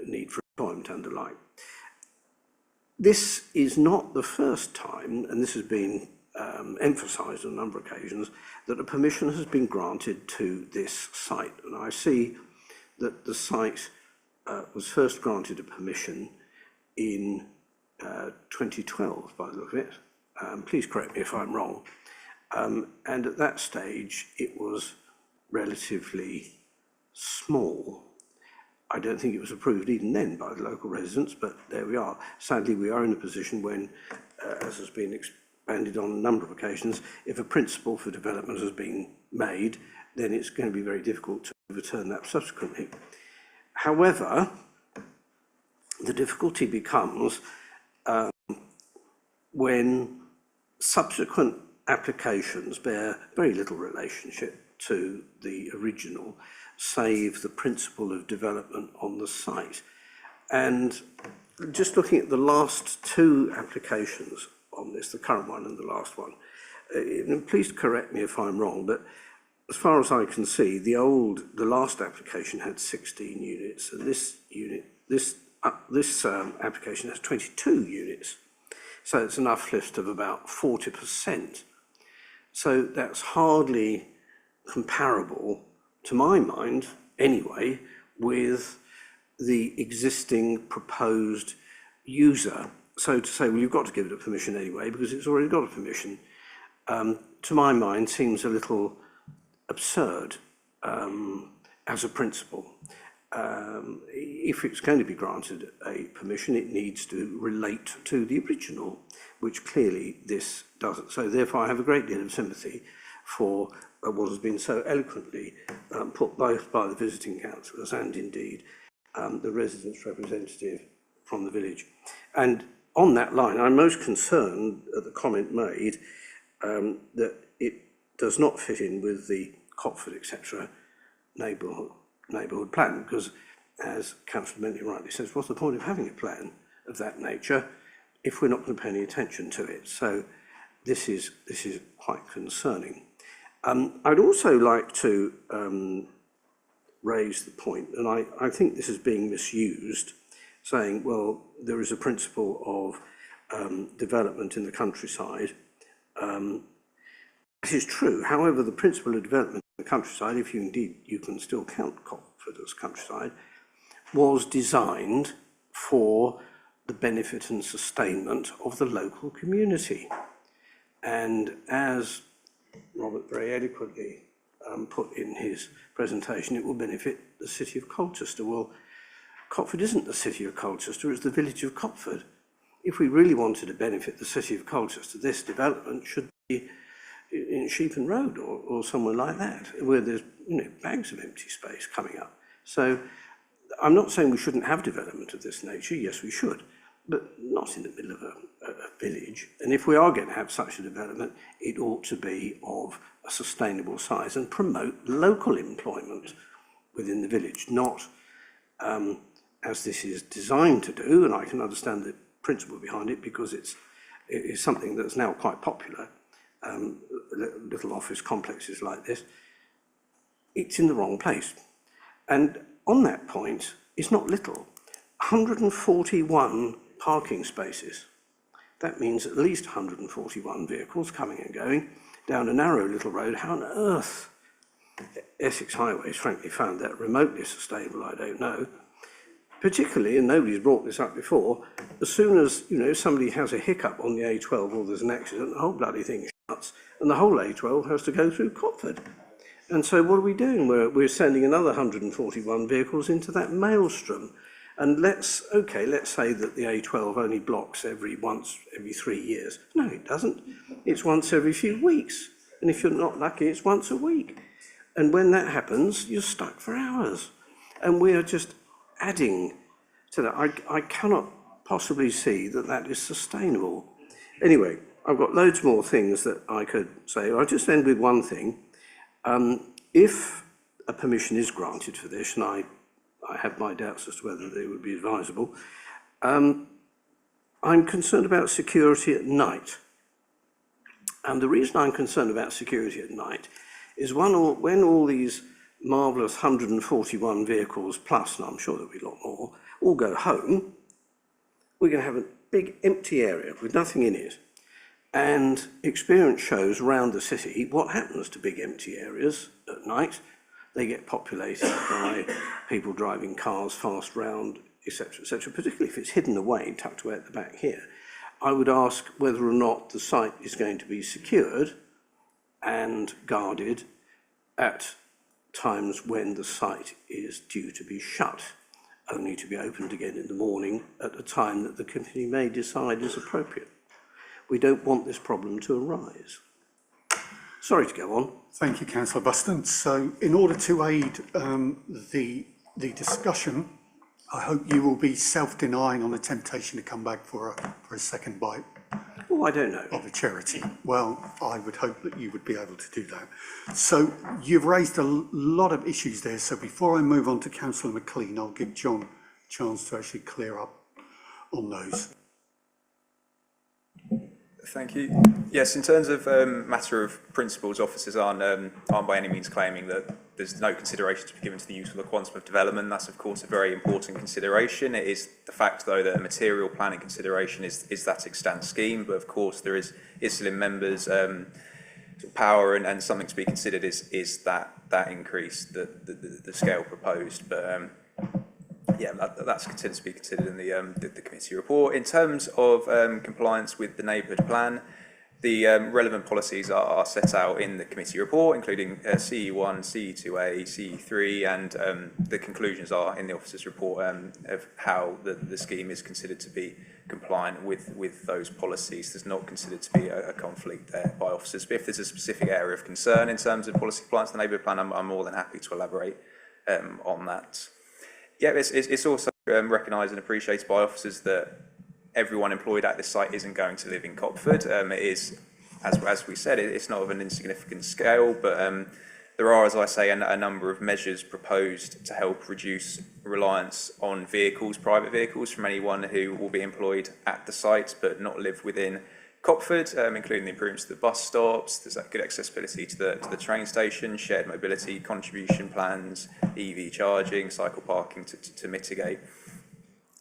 S7: need for employment and the like. This is not the first time, and this has been emphasised on a number of occasions, that a permission has been granted to this site. And I see that the site was first granted a permission in 2012, by the look of it. Please correct me if I'm wrong. And at that stage, it was relatively small. I don't think it was approved even then by the local residents, but there we are. Sadly, we are in a position when, as has been expanded on a number of occasions, if a principle for development has been made, then it's going to be very difficult to overturn that subsequently. However, the difficulty becomes when subsequent applications bear very little relationship to the original, save the principle of development on the site. And just looking at the last two applications on this, the current one and the last one, and please correct me if I'm wrong, but as far as I can see, the last application had 16 units, and this application has 22 units. So it's an uplift of about 40%. So that's hardly comparable, to my mind anyway, with the existing proposed user. So to say, well, you've got to give it a permission anyway because it's already got a permission, to my mind seems a little absurd as a principle. If it's going to be granted a permission, it needs to relate to the original, which clearly this doesn't. So therefore I have a great deal of sympathy for what has been so eloquently put both by the visiting councillors and indeed the residents' representative from the village. And on that line, I'm most concerned at the comment made that it does not fit in with the Copford, etc. neighbourhood plan, because as Councillor Bentley rightly says, what's the point of having a plan of that nature if we're not going to pay any attention to it? So this is quite concerning. I'd also like to raise the point, and I think this is being misused, saying, well, there is a principle of development in the countryside. This is true. However, the principle of development in the countryside, if you can still count Copford as countryside, was designed for the benefit and sustainment of the local community. And as Robert very eloquently put in his presentation, it will benefit the city of Colchester. Well, Copford isn't the city of Colchester, it's the village of Copford. If we really wanted to benefit the city of Colchester, this development should be in Sheepan Road or somewhere like that, where there's bags of empty space coming up. So I'm not saying we shouldn't have development of this nature. Yes, we should, but not in the middle of a village. And if we are going to have such a development, it ought to be of a sustainable size and promote local employment within the village, not as this is designed to do. And I can understand the principle behind it because it is something that's now quite popular. Little office complexes like this, it's in the wrong place. And on that point, it's not little. 141 parking spaces. That means at least 141 vehicles coming and going down a narrow little road. How on earth Essex Highways frankly found that remotely sustainable, I don't know. Particularly, and nobody's brought this up before, as soon as somebody has a hiccup on the A12 or there's an accident, the whole bloody thing shuts, and the whole A12 has to go through Copford. And so what are we doing? We're sending another 141 vehicles into that maelstrom. And let's say that the A12 only blocks every 3 years. No, it doesn't. It's once every few weeks. And if you're not lucky, it's once a week. And when that happens, you're stuck for hours. And we are just adding So that I cannot possibly see that that is sustainable. Anyway, I've got loads more things that I could say. I'll just end with one thing. If a permission is granted for this, and I have my doubts as to whether it would be advisable, I'm concerned about security at night. And the reason I'm concerned about security at night is when all these marvellous 141 vehicles plus, and I'm sure there'll be a lot more, all go home, we're going to have a big empty area with nothing in it. And experience shows around the city what happens to big empty areas at night. They get populated by people driving cars fast round, etc., particularly if it's hidden away, tucked away at the back here. I would ask whether or not the site is going to be secured and guarded at times when the site is due to be shut, only to be opened again in the morning at a time that the committee may decide is appropriate. We don't want this problem to arise. Sorry to go on.
S2: Thank you, Councillor Buston. So in order to aid the discussion, I hope you will be self-denying on the temptation to come back for a second bite.
S7: Oh, I don't know.
S2: Of a charity. Well, I would hope that you would be able to do that. So you've raised a lot of issues there. So before I move on to Councillor McLean, I'll give John a chance to actually clear up on those.
S14: Thank you. Yes, in terms of matter of principles, officers aren't by any means claiming that there's no consideration to be given to the use of the quantum of development. That's of course a very important consideration. It is the fact though that a material planning consideration is that extant scheme, but of course there is still in members power and something to be considered is that increase, the scale proposed. But yeah, that's considered to be considered in the committee report. In terms of compliance with the neighbourhood plan, the relevant policies are set out in the committee report, including CE1, CE2A, CE3, and the conclusions are in the officer's report of how the scheme is considered to be compliant with those policies. There's not considered to be a conflict there by officers. But if there's a specific area of concern in terms of policy compliance with the neighbourhood plan, I'm more than happy to elaborate on that. Yeah, it's also recognised and appreciated by officers that everyone employed at this site isn't going to live in Copford. It is, as we said, it's not of an insignificant scale, but there are, as I say, a number of measures proposed to help reduce reliance on vehicles, private vehicles, from anyone who will be employed at the site but not live within Copford, including the improvements to the bus stops. There's that good accessibility to the train station, shared mobility contribution plans, EV charging, cycle parking to mitigate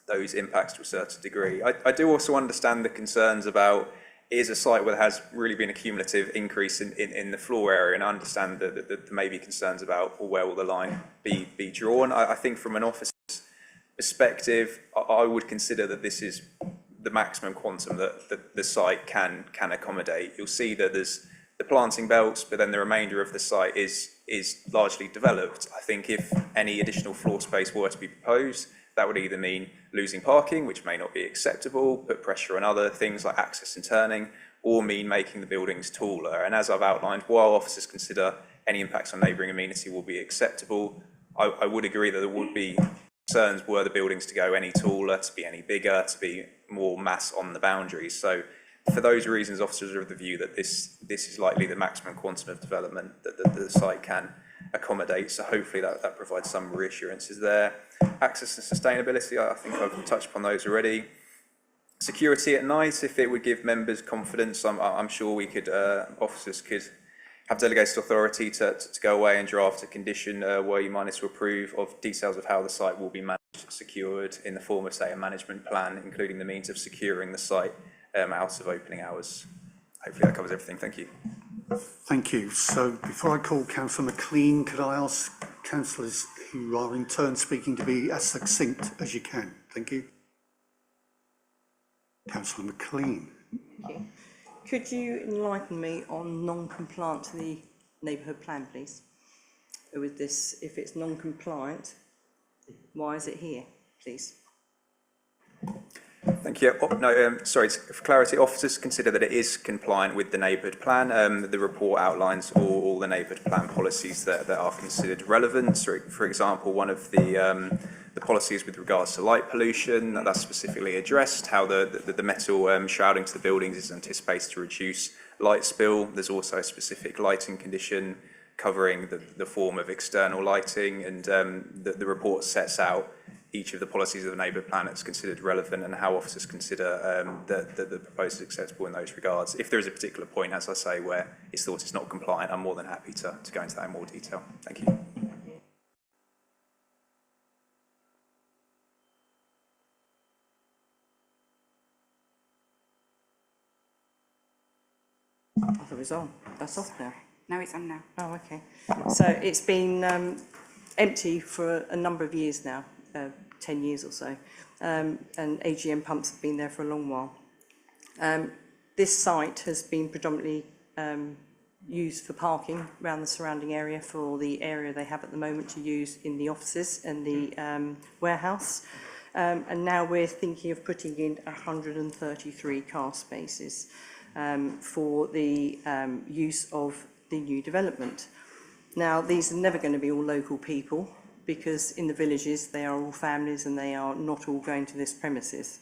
S14: those impacts to a certain degree. I do also understand the concerns about, it is a site where there has really been a cumulative increase in the floor area, and I understand that there may be concerns about, well, where will the line be drawn. I think from an officer's perspective, I would consider that this is the maximum quantum that the site can accommodate. You'll see that there's the planting belts, but then the remainder of the site is largely developed. I think if any additional floor space were to be proposed, that would either mean losing parking, which may not be acceptable, put pressure on other things like access and turning, or mean making the buildings taller. And as I've outlined, while officers consider any impacts on neighbouring amenity will be acceptable, I would agree that there would be concerns were the buildings to go any taller, to be any bigger, to be more mass on the boundaries. So for those reasons, officers are of the view that this is likely the maximum quantum of development that the site can accommodate. So hopefully that provides some reassurances there. Access and sustainability, I think I've touched upon those already. Security at night, if it would give members confidence, I'm sure we could, officers could have delegated authority to go away and draft a condition where you might need to approve of details of how the site will be managed, secured in the form of, say, a management plan, including the means of securing the site out of opening hours. Hopefully that covers everything. Thank you.
S2: Thank you. So before I call Councillor McLean, could I ask councillors who are in turn speaking to be as succinct as you can? Thank you. Councillor McLean.
S5: Thank you. Could you enlighten me on non-compliant to the neighbourhood plan, please? With this, if it's non-compliant, why is it here, please?
S14: Thank you. Sorry, for clarity, officers consider that it is compliant with the neighbourhood plan. The report outlines all the neighbourhood plan policies that are considered relevant. So, for example, one of the The policies with regards to light pollution, that's specifically addressed, how the metal shrouding to the buildings is anticipated to reduce light spill. There's also a specific lighting condition covering the form of external lighting, and the report sets out each of the policies of the neighbourhood plan that's considered relevant and how officers consider the proposal acceptable in those regards. If there is a particular point, as I say, where it's thought it's not compliant, I'm more than happy to go into that in more detail. Thank you.
S5: I thought it was on. That's off now.
S4: No, it's on now.
S5: Oh, okay. So it's been empty for a number of years now, 10 years or so, and AGM pumps have been there for a long while. This site has been predominantly used for parking around the surrounding area, for the area they have at the moment to use in the offices and the warehouse. And now we're thinking of putting in 133 car spaces for the use of the new development. Now, these are never going to be all local people, because in the villages they are all families and they are not all going to this premises,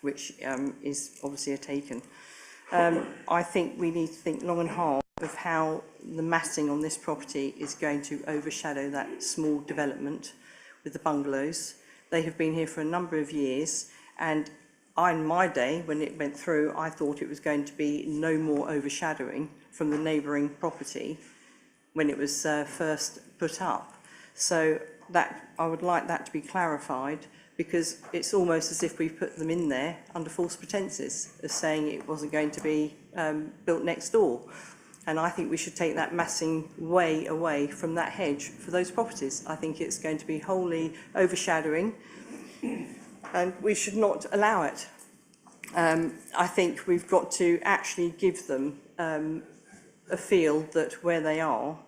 S5: which is obviously a taken. I think we need to think long and hard of how the massing on this property is going to overshadow that small development with the bungalows. They have been here for a number of years, and in my day, when it went through, I thought it was going to be no more overshadowing from the neighbouring property when it was first put up. So that I would like that to be clarified, because it's almost as if we put them in there under false pretences of saying it wasn't going to be built next door. And I think we should take that massing way away from that hedge for those properties. I think it's going to be wholly overshadowing, and we should not allow it. I think we've got to actually give them a feel that where they are,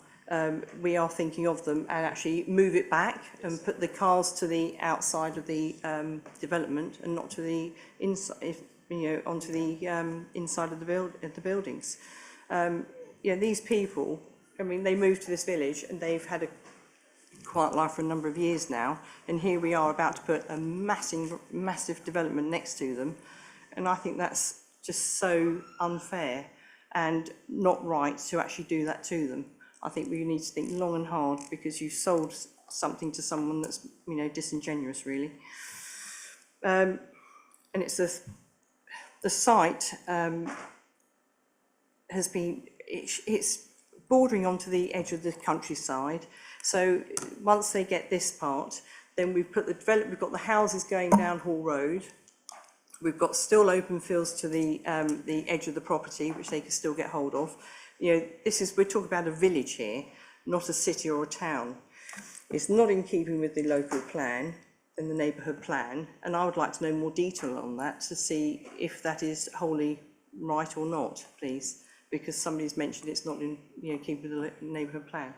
S5: we are thinking of them, and actually move it back and put the cars to the outside of the development and not to the inside, onto the inside of the buildings. These people, I mean, they moved to this village and they've had a quiet life for a number of years now, and here we are about to put a massive development next to them, and I think that's just so unfair and not right to actually do that to them. I think we need to think long and hard, because you've sold something to someone that's, disingenuous, really. And it's the site has been, it's bordering onto the edge of the countryside. So once they get this part, then we've put we've got the houses going down Hall Road. We've got still open fields to the edge of the property, which they can still get hold of. We're talking about a village here, not a city or a town. It's not in keeping with the local plan and the neighbourhood plan, and I would like to know more detail on that to see if that is wholly right or not, please, because somebody's mentioned it's not in keeping with the neighbourhood plan.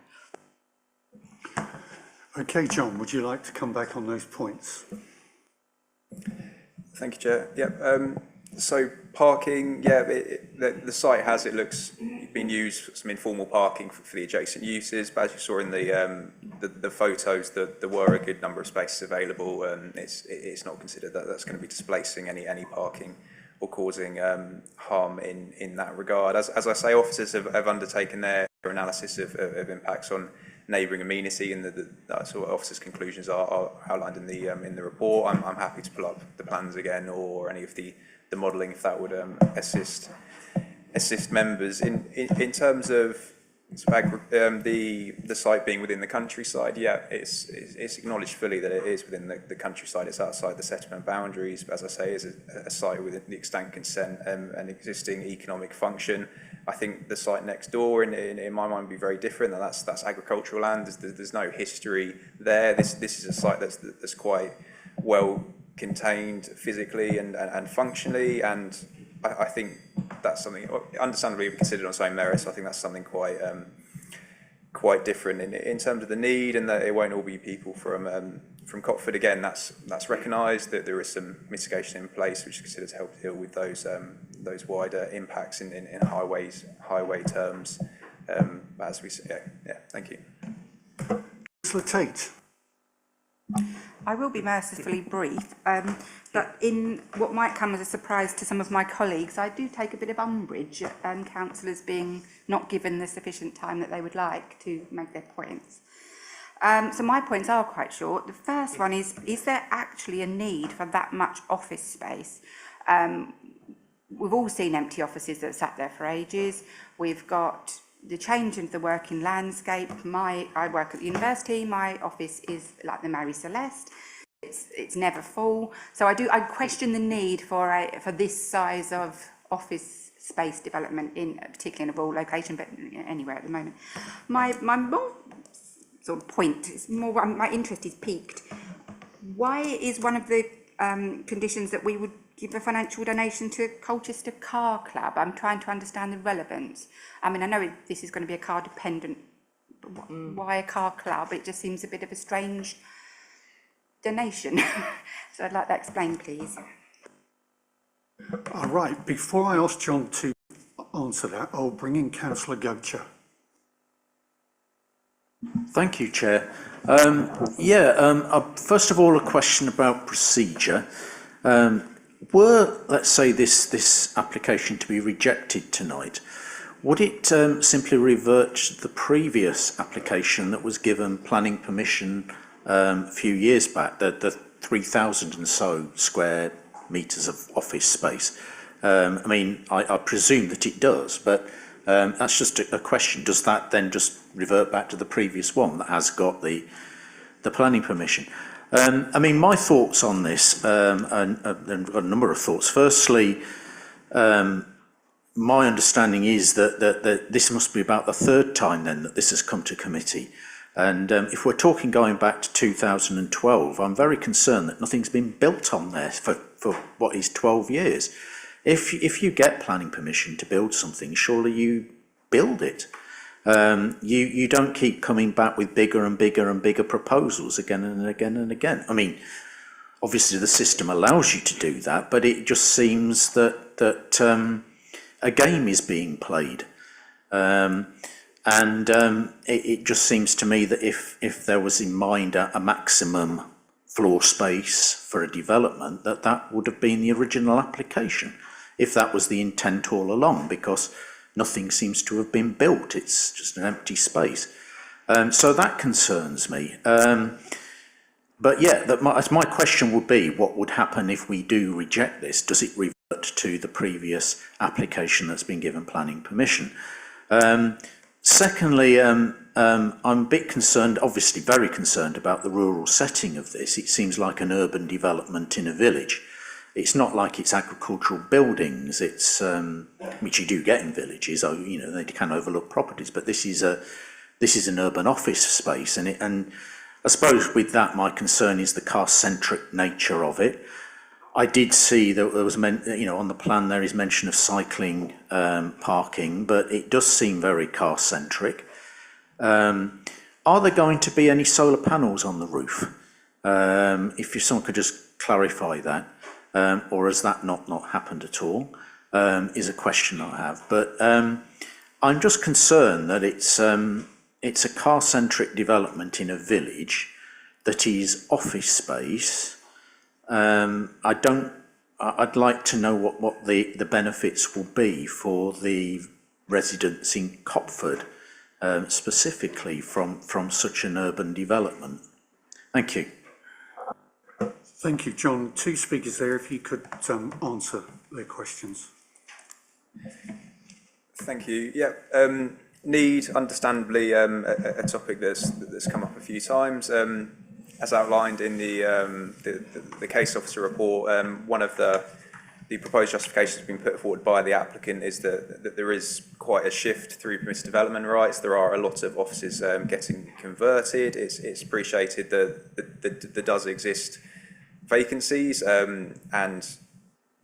S2: Okay, John, would you like to come back on those points?
S14: Thank you, Chair. Yeah. So parking, the site has, it looks, been used for some informal parking for the adjacent uses, but as you saw in the photos, there were a good number of spaces available, and it's not considered that that's going to be displacing any parking or causing harm in that regard. As I say, officers have undertaken their analysis of impacts on neighbouring amenity, and the sort of officers' conclusions are outlined in the report. I'm happy to pull up the plans again, or any of the modelling, if that would assist members. In terms of the site being within the countryside, it's acknowledged fully that it is within the countryside. It's outside the settlement boundaries, but as I say, is a site with the extant consent and existing economic function. I think the site next door, in my mind, would be very different. And that's agricultural land. There's no history there. This is a site that's quite well contained physically and functionally, and I think that's something understandably considered on its own merits. I think that's something quite different in terms of the need, and that it won't all be people from Cotford. Again, that's recognised that there is some mitigation in place which is considered to help deal with those wider impacts in highway terms. As we say, thank you.
S2: Councillor Tate.
S4: I will be mercifully brief, but in what might come as a surprise to some of my colleagues, I do take a bit of umbrage at councillors being not given the sufficient time that they would like to make their points. So my points are quite short. The first one is there actually a need for that much office space? We've all seen empty offices that have sat there for ages. We've got the change of the working landscape. I work at the university. My office is like the Mary Celeste. It's never full. So I question the need for this size of office space development particularly in a rural location, but anywhere at the moment. My more sort of point is more. My interest is piqued. Why is one of the conditions that we would give a financial donation to Colchester Car Club? I'm trying to understand the relevance. I mean, I know this is going to be a car dependent, but why a car club? It just seems a bit of a strange donation. So I'd like that explained, please.
S2: All right, before I ask John to answer that, I'll bring in Councillor Gocher.
S18: Thank you, Chair. First of all, a question about procedure. Were, let's say, this application to be rejected tonight, would it simply revert to the previous application that was given planning permission a few years back, the 3,000 and so square metres of office space? I mean, I presume that it does, but that's just a question. Does that then just revert back to the previous one that has got the planning permission? I mean, my thoughts on this, and I've got a number of thoughts. Firstly, my understanding is that this must be about the third time then that this has come to committee. And if we're talking going back to 2012, I'm very concerned that nothing's been built on there for what is 12 years. If you get planning permission to build something, surely you build it. You don't keep coming back with bigger and bigger and bigger proposals again and again and again. I mean, obviously the system allows you to do that, but it just seems that a game is being played. It just seems to me that if there was in mind a maximum floor space for a development, that would have been the original application, if that was the intent all along, because nothing seems to have been built. It's just an empty space. So that concerns me. But yeah, my question would be, what would happen if we do reject this? Does it revert to the previous application that's been given planning permission? Secondly, I'm a bit concerned, obviously very concerned, about the rural setting of this. It seems like an urban development in a village. It's not like it's agricultural buildings. It's which you do get in villages. You know, they can overlook properties, but this is an urban office space, and I suppose with that, my concern is the car-centric nature of it. I did see that there was, on the plan there is mention of cycling parking, but it does seem very car-centric. Are there going to be any solar panels on the roof? If someone could just clarify that. Or has that not happened at all, is a question I have. But I'm just concerned that it's a car-centric development in a village that is office space. I'd like to know what the benefits will be for the residents in Copford, specifically from such an urban development. Thank you.
S2: Thank you, John. Two speakers there, if you could answer their questions.
S14: Thank you. Yeah, need, understandably, a topic that's come up a few times. As outlined in the case officer report, one of the proposed justifications being put forward by the applicant is that there is quite a shift through permitted development rights. There are a lot of offices getting converted. It's appreciated that there does exist vacancies, and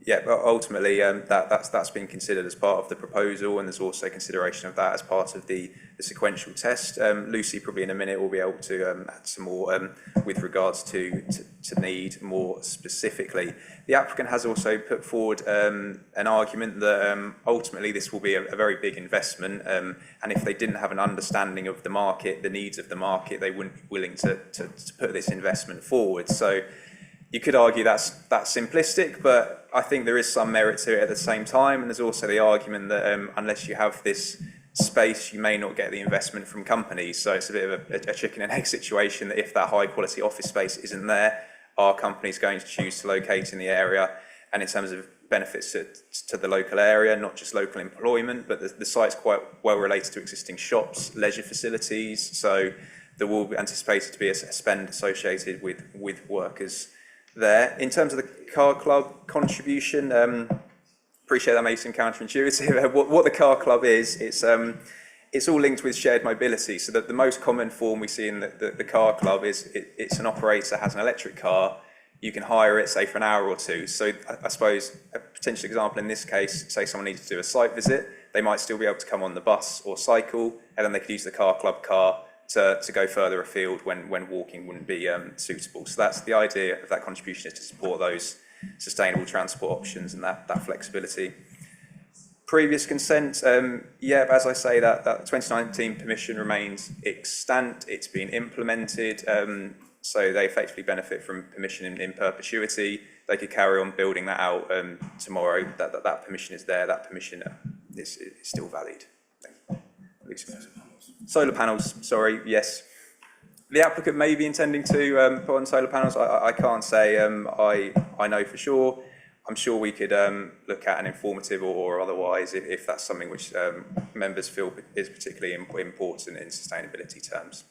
S14: Yeah, but ultimately, that's been considered as part of the proposal, and there's also consideration of that as part of the sequential test. Lucy probably in a minute will be able to add some more with regards to need more specifically. The applicant has also put forward an argument that ultimately this will be a very big investment, and if they didn't have an understanding of the market, the needs of the market, they wouldn't be willing to put this investment forward. So you could argue that's simplistic, but I think there is some merit to it at the same time. And there's also the argument that unless you have this space, you may not get the investment from companies. So it's a bit of a chicken and egg situation, that if that high quality office space isn't there, are companies going to choose to locate in the area? And in terms of benefits to the local area, not just local employment, but the site's quite well related to existing shops, leisure facilities. So there will be anticipated to be a spend associated with workers there. In terms of the car club contribution, appreciate that may seem counterintuitive. What the car club is, it's all linked with shared mobility. So that the most common form we see in the car club is it's an operator has an electric car. You can hire it, say, for an hour or two. So I suppose a potential example in this case, say someone needs to do a site visit, they might still be able to come on the bus or cycle, and then they could use the car club car to go further afield when walking wouldn't be suitable. So that's the idea of that contribution, is to support those sustainable transport options and that flexibility. Previous consent, yeah, as I say, that 2019 permission remains extant. It's been implemented, so they effectively benefit from permission in perpetuity. They could carry on building that out tomorrow. That permission is there. That permission is still valid. Solar panels, sorry, yes. The applicant may be intending to put on solar panels. I can't say. I know for sure. I'm sure we could look at an informative or otherwise if that's something which members feel is particularly important in sustainability terms.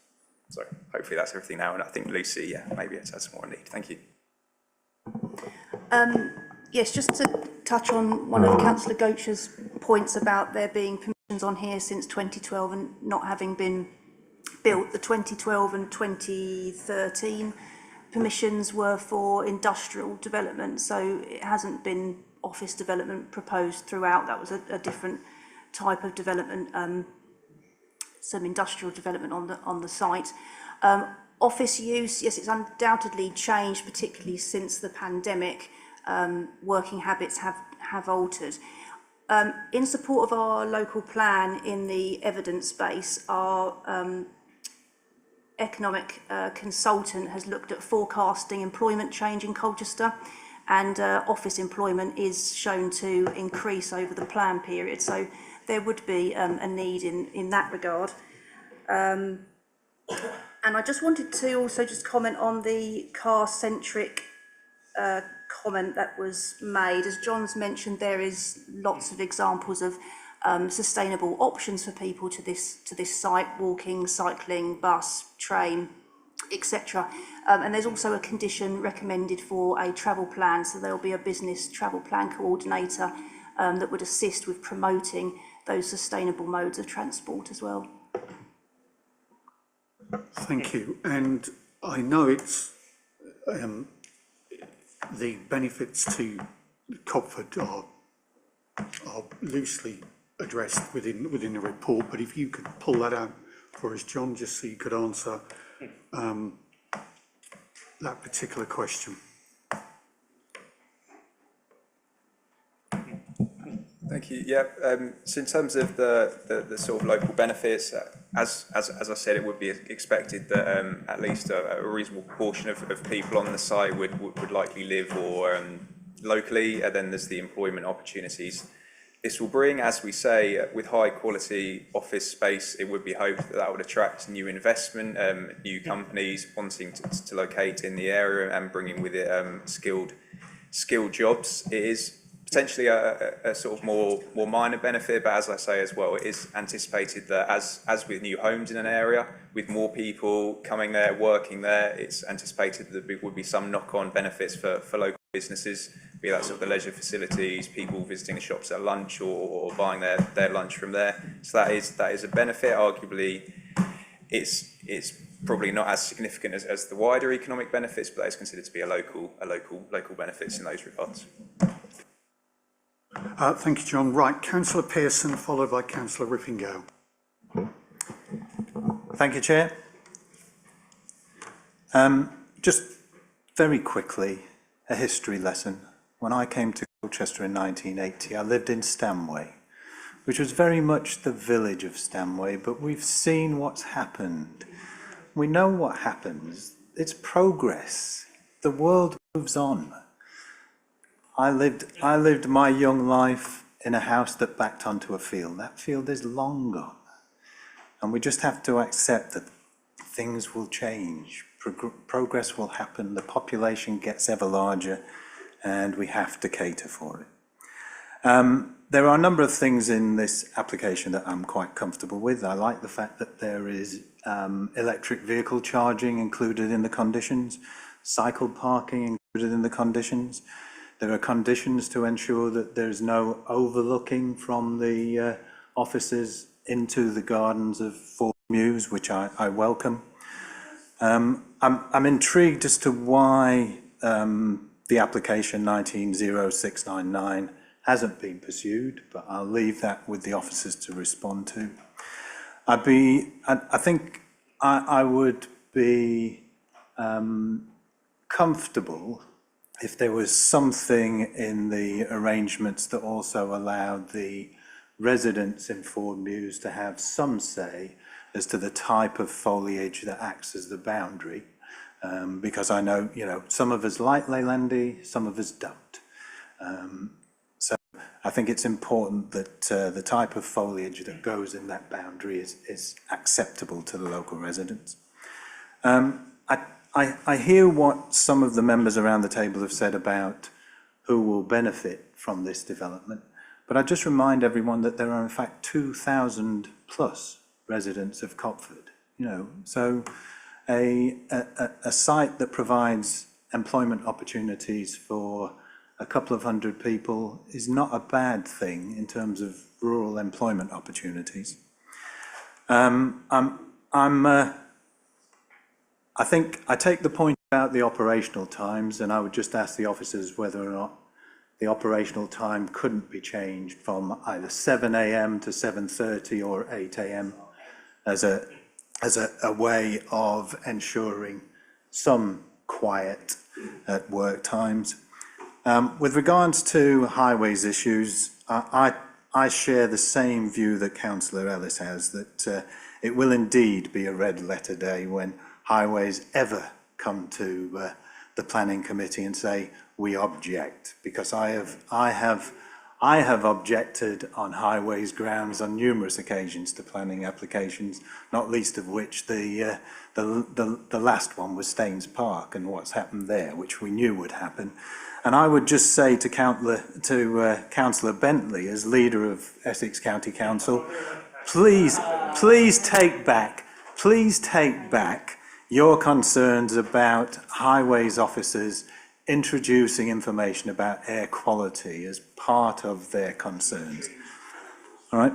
S14: So hopefully that's everything now. And I think Lucy, yeah, maybe it has more need. Thank you.
S19: Yes, just to touch on one of Councillor Gocher's points about there being permissions on here since 2012 and not having been built. The 2012 and 2013 permissions were for industrial development, so it hasn't been office development proposed throughout. That was a different type of development, some industrial development on the site. Office use, yes, it's undoubtedly changed, particularly since the pandemic. Working habits have altered. In support of our local plan in the evidence base, our economic consultant has looked at forecasting employment change in Colchester, and office employment is shown to increase over the plan period. So there would be a need in that regard. And I just wanted to also just comment on the car-centric comment that was made. As John's mentioned, there is lots of examples of sustainable options for people to this site: walking, cycling, bus, train, etc. And there's also a condition recommended for a travel plan, so there'll be a business travel plan coordinator that would assist with promoting those sustainable modes of transport as well.
S2: Thank you. And I know it's the benefits to Copford are loosely addressed within the report, but if you could pull that out for us, John, just so you could answer that particular question.
S14: Thank you. Yeah. So in terms of the sort of local benefits, as I said, it would be expected that at least a reasonable proportion of people on the site would likely live or locally. And then there's the employment opportunities this will bring. As we say, with high quality office space, it would be hoped that would attract new investment, new companies wanting to locate in the area and bringing with it skilled jobs. It is potentially a sort of more minor benefit, but as I say as well, it is anticipated that as with new homes in an area, with more people coming there, working there, it's anticipated that there would be some knock-on benefits for local businesses, be that sort of the leisure facilities, people visiting the shops at lunch or buying their lunch from there. So that is a benefit. Arguably, it's probably not as significant as the wider economic benefits, but that is considered to be a local benefits in those regards.
S2: Thank you, John. Right, Councillor Pearson, followed by Councillor Rippingale.
S10: Thank you, Chair. Just very quickly, a history lesson. When I came to Colchester in 1980, I lived in Stanway, which was very much the village of Stanway, but we've seen what's happened. We know what happens. It's progress. The world moves on. I lived my young life in a house that backed onto a field. That field is long gone. And we just have to accept that things will change. Progress will happen. The population gets ever larger, and we have to cater for it. There are a number of things in this application that I'm quite comfortable with. I like the fact that there is electric vehicle charging included in the conditions, cycle parking included in the conditions. There are conditions to ensure that there's no overlooking from the offices into the gardens of Ford Mews, which I welcome. I'm intrigued as to why the application 190699 hasn't been pursued, but I'll leave that with the officers to respond to. I think I would be comfortable if there was something in the arrangements that also allowed the residents in Ford Mews to have some say as to the type of foliage that acts as the boundary, because I know, some of us like Leylandy, some of us don't. So I think it's important that the type of foliage that goes in that boundary is acceptable to the local residents. I hear what some of the members around the table have said about who will benefit from this development, but I just remind everyone that there are in fact 2,000 plus residents of Copford. So a site that provides employment opportunities for a couple of hundred people is not a bad thing in terms of rural employment opportunities. I think I take the point about the operational times, and I would just ask the officers whether or not the operational time couldn't be changed from either 7 a.m. to 7:30 or 8 a.m. as a way of ensuring some quiet at work times. With regards to highways issues, I share the same view that Councillor Ellis has, that it will indeed be a red letter day when highways ever come to the planning committee and say we object, because I have objected on highways grounds on numerous occasions to planning applications, not least of which the last one was Staines Park and what's happened there, which we knew would happen. And I would just say to Councillor Bentley, as leader of Essex County Council, please take back your concerns about highways officers introducing information about air quality as part of their concerns. All right.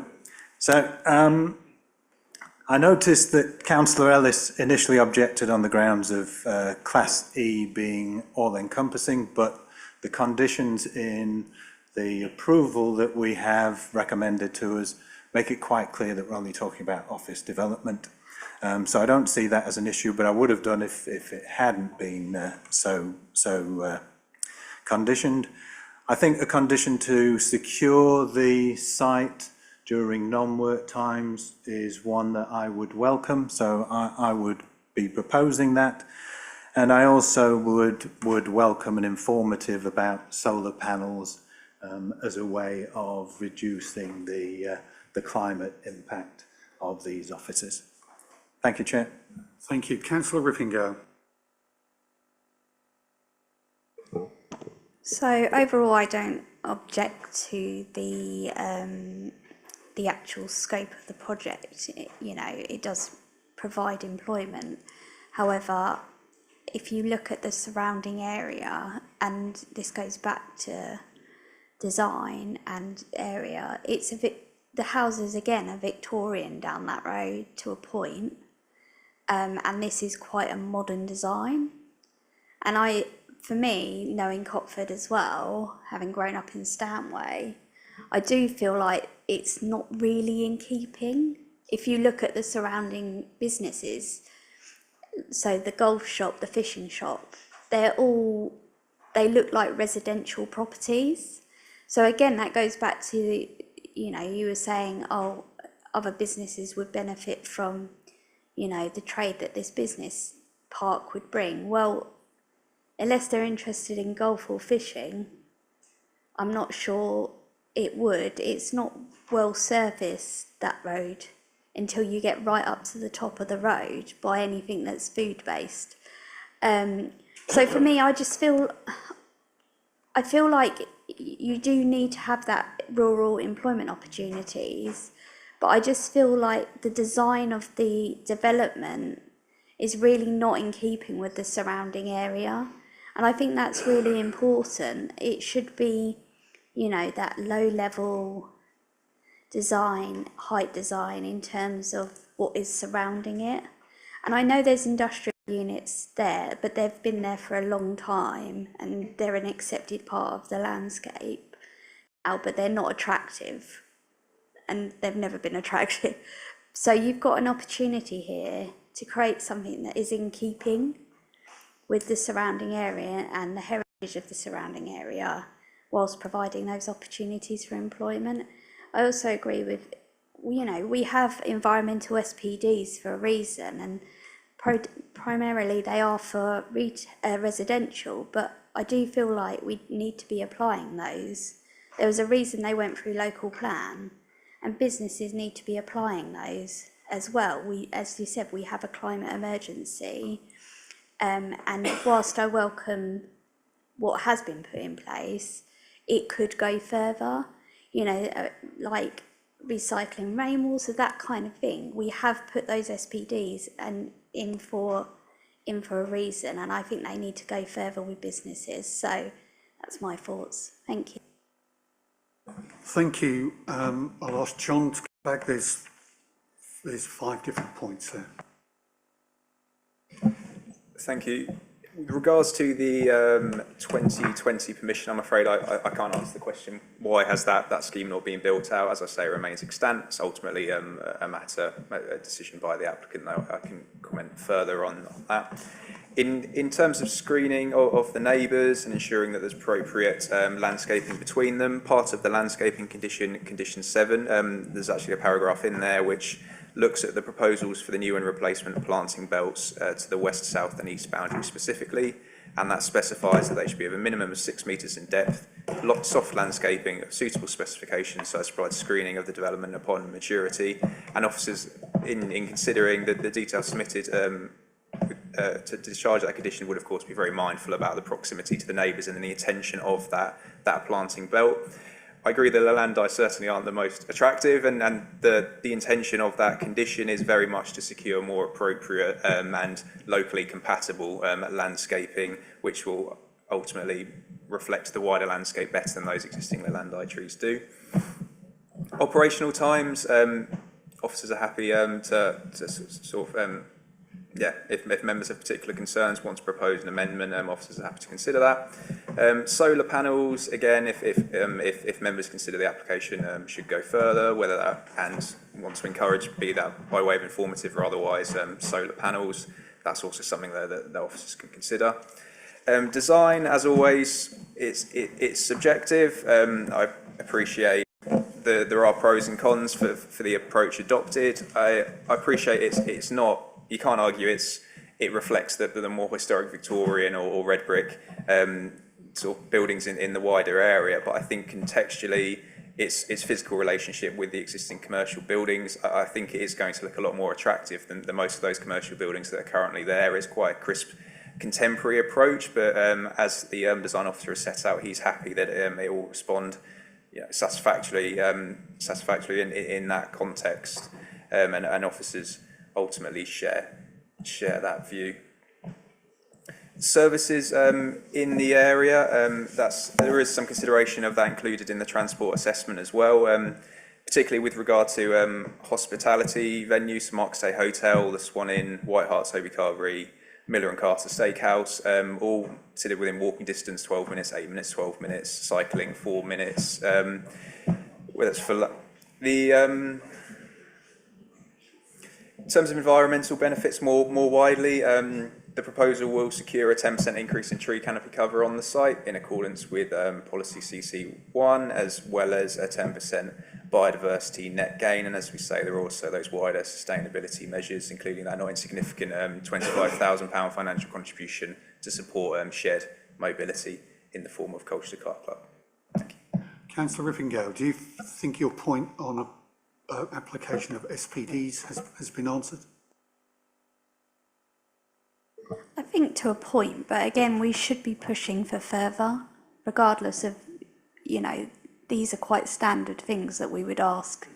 S10: So I noticed that Councillor Ellis initially objected on the grounds of Class E being all-encompassing, but the conditions in the approval that we have recommended to us make it quite clear that we're only talking about office development. So I don't see that as an issue, but I would have done if it hadn't been so conditioned. I think a condition to secure the site during non-work times is one that I would welcome, so I would be proposing that. And I also would welcome an informative about solar panels as a way of reducing the climate impact of these offices. Thank you, Chair.
S2: Thank you. Councillor Rippingale.
S8: So overall, I don't object to the actual scope of the project. It does provide employment. However, if you look at the surrounding area, and this goes back to design and area, the houses again are Victorian down that road to a point. And this is quite a modern design. And for me, knowing Copford as well, having grown up in Stanway, I do feel like it's not really in keeping. If you look at the surrounding businesses, so the golf shop, the fishing shop, they look like residential properties. So again, that goes back to, you know, you were saying, oh, other businesses would benefit from, you know, the trade that this business park would bring. Well, unless they're interested in golf or fishing, I'm not sure it would. It's not well serviced, that road, until you get right up to the top of the road by anything that's food based. So for me, I feel like you do need to have that rural employment opportunities, but I just feel like the design of the development is really not in keeping with the surrounding area. And I think that's really important. It should be, you know, that low level design, height design in terms of what is surrounding it. And I know there's industrial units there, but they've been there for a long time and they're an accepted part of the landscape now, but they're not attractive and they've never been attractive. So you've got an opportunity here to create something that is in keeping with the surrounding area and the heritage of the surrounding area, whilst providing those opportunities for employment. I also agree with, you know, we have environmental SPDs for a reason, and primarily they are for residential, but I do feel like we need to be applying those. There was a reason they went through local plan, and businesses need to be applying those as well. As you said, we have a climate emergency, and whilst I welcome what has been put in place, it could go further, you know, like recycling rainwater, that kind of thing. We have put those SPDs in for a reason, and I think they need to go further with businesses. So that's my thoughts. Thank you.
S2: Thank you. I'll ask John to come back. There's 5 different points there.
S14: Thank you. With regards to the 2020 permission, I'm afraid I can't answer the question. Why has that scheme not been built out? As I say, it remains extant. It's ultimately a decision by the applicant. I can comment further on that. In terms of screening of the neighbours and ensuring that there's appropriate landscaping between them, part of the landscaping condition 7, there's actually a paragraph in there which looks at the proposals for the new and replacement planting belts to the west, south and east boundary specifically, and that specifies that they should be of a minimum of 6 metres in depth, soft landscaping of suitable specifications so as to provide screening of the development upon maturity, and officers in considering the details submitted to discharge that condition would of course be very mindful about the proximity to the neighbours and the intention of that planting belt. I agree that the landai certainly aren't the most attractive, and the intention of that condition is very much to secure more appropriate and locally compatible landscaping, which will ultimately reflect the wider landscape better than those existing landai trees do. Operational times, officers are happy to sort of if members have particular concerns, want to propose an amendment, officers are happy to consider that. Solar panels, again, if members consider the application should go further, whether that, and want to encourage, be that by way of informative or otherwise, solar panels, that's also something that the officers can consider. Design, as always, it's subjective. I appreciate there are pros and cons for the approach adopted. I appreciate it's not, you can't argue it reflects the more historic Victorian or red brick sort of buildings in the wider area, but I think contextually its physical relationship with the existing commercial buildings, I think it is going to look a lot more attractive than most of those commercial buildings that are currently there. It's quite a crisp contemporary approach, but as the design officer has set out, he's happy that it will respond satisfactorily in that context, and officers ultimately share that view. Services in the area, there is some consideration of that included in the transport assessment as well, particularly with regard to hospitality venues, Marks Day Hotel, the Swan Inn, White Hart, Toby Carvery, Miller and Carter Steakhouse, all considered within walking distance, 12 minutes, 8 minutes, 12 minutes, cycling 4 minutes. Well, that's for the in terms of environmental benefits more widely, the proposal will secure a 10% increase in tree canopy cover on the site in accordance with policy CC1, as well as a 10% biodiversity net gain. And as we say, there are also those wider sustainability measures, including that not insignificant £25,000 financial contribution to support shared mobility in the form of Colchester Car Club.
S2: Councillor Rippingale, do you think your point on application of SPDs has been answered?
S8: I think to a point, but again, we should be pushing for further, regardless of, you know, these are quite standard things that we would ask,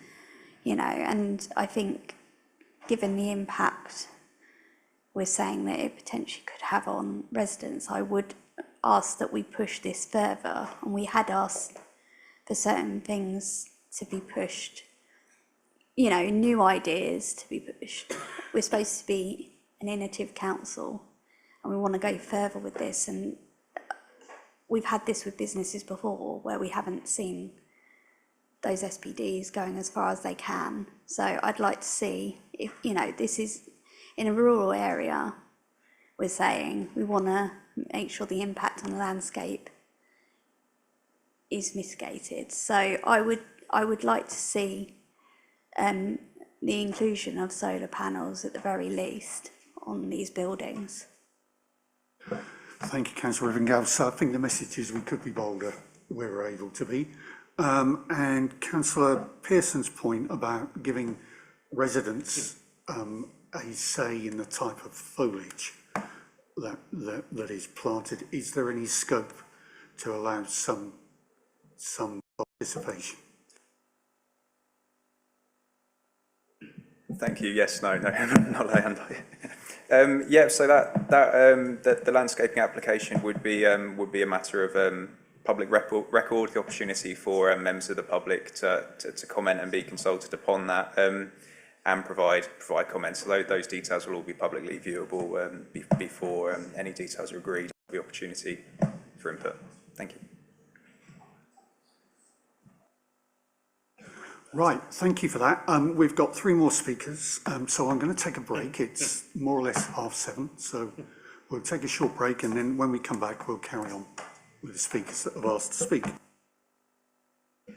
S8: you know, and I think given the impact we're saying that it potentially could have on residents, I would ask that we push this further, and we had asked for certain things to be pushed, you know, new ideas to be pushed. We're supposed to be an innovative council and we want to go further with this, and we've had this with businesses before where we haven't seen those SPDs going as far as they can. So I'd like to see if, you know, this is in a rural area, we're saying we want to make sure the impact on the landscape is mitigated. So I would like to see the inclusion of solar panels at the very least on these buildings.
S2: Thank you, Councillor Rippingale. So I think the message is we could be bolder where we're able to be. And Councillor Pearson's point about giving residents a say in the type of foliage that is planted, is there any scope to allow some participation?
S14: Thank you. Yes, no, not a hand. Yeah, so the landscaping application would be a matter of public record, the opportunity for members of the public to comment and be consulted upon that, and provide comments. So those details will all be publicly viewable before any details are agreed. The opportunity for input. Thank you.
S2: Right, thank you for that. We've got 3 more speakers, so I'm going to take a break. It's more or less 7:30, so we'll take a short break, and then when we come back, we'll carry on with the speakers that have asked to speak.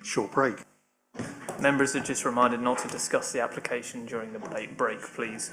S2: Short break.
S15: Members are just reminded not to discuss the application during the break, please.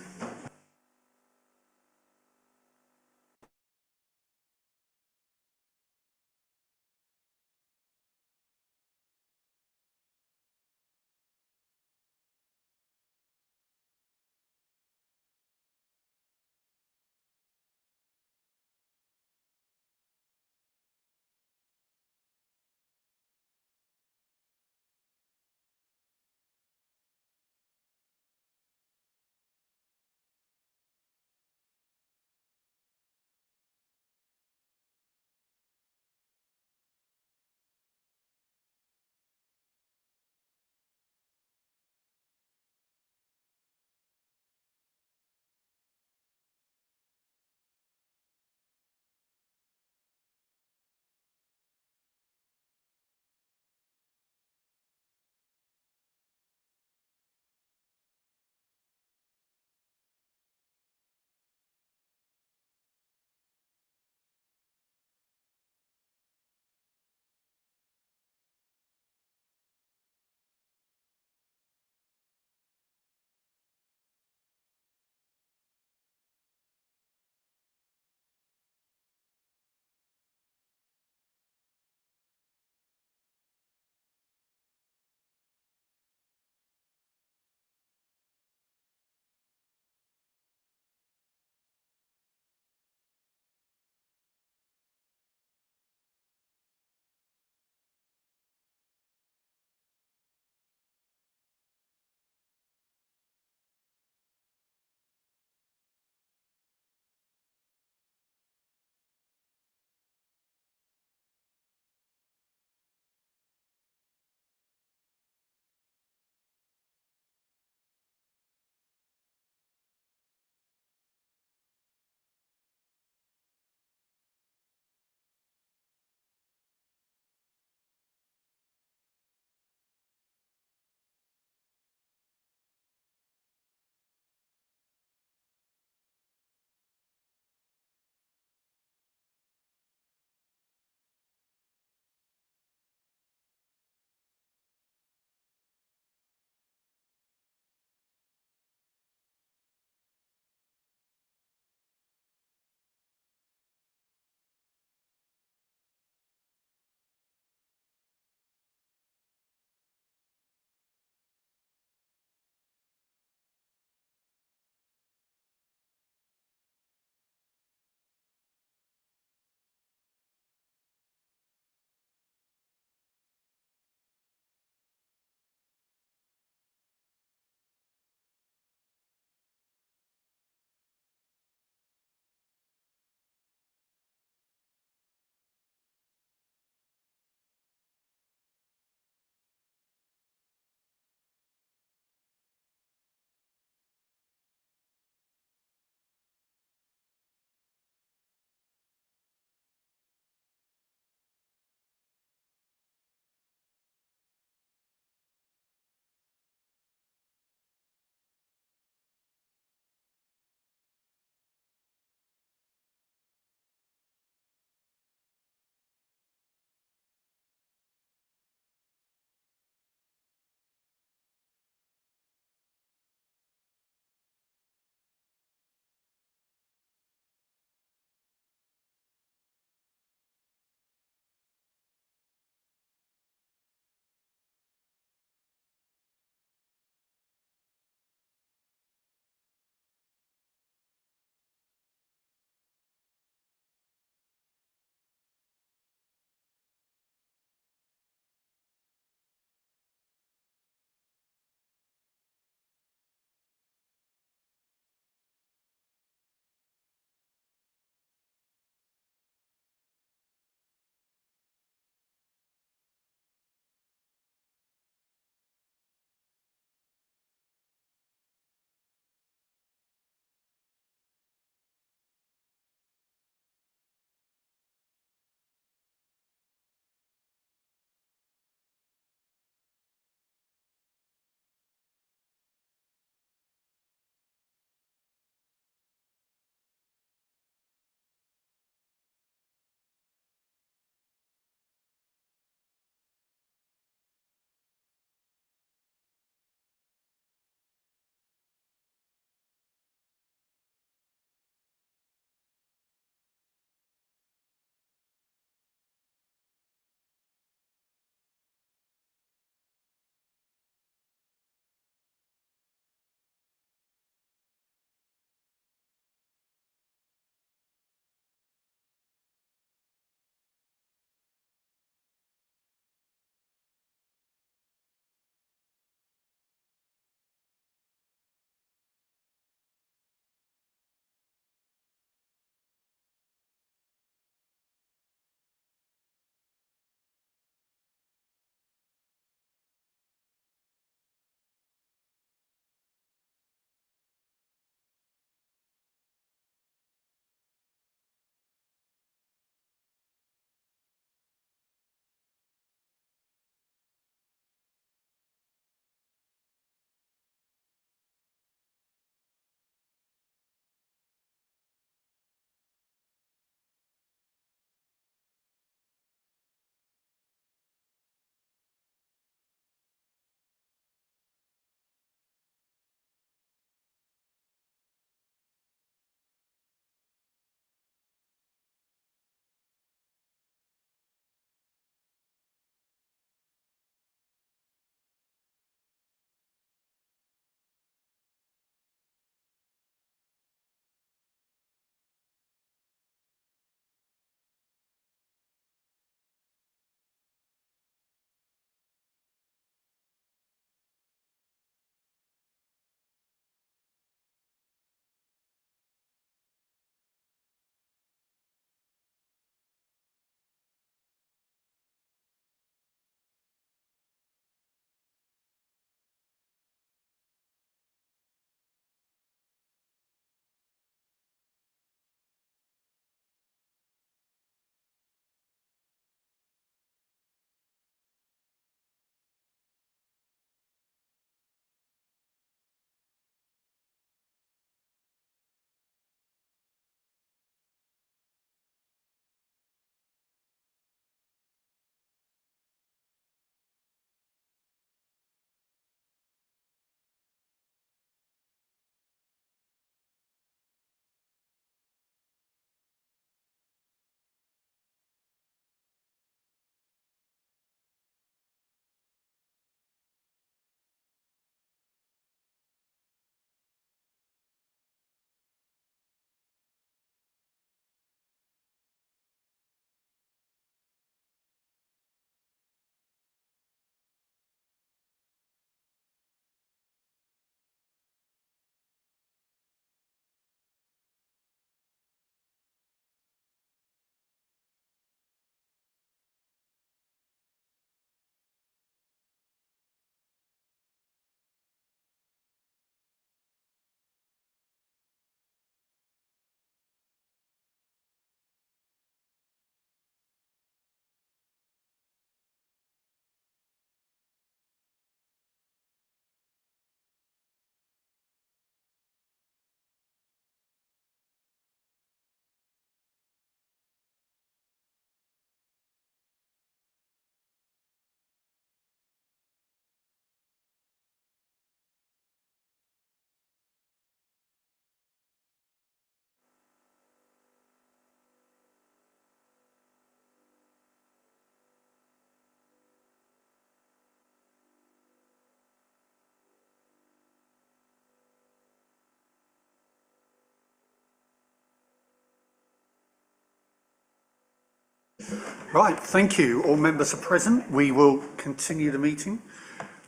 S2: Right, thank you. All members are present. We will continue the meeting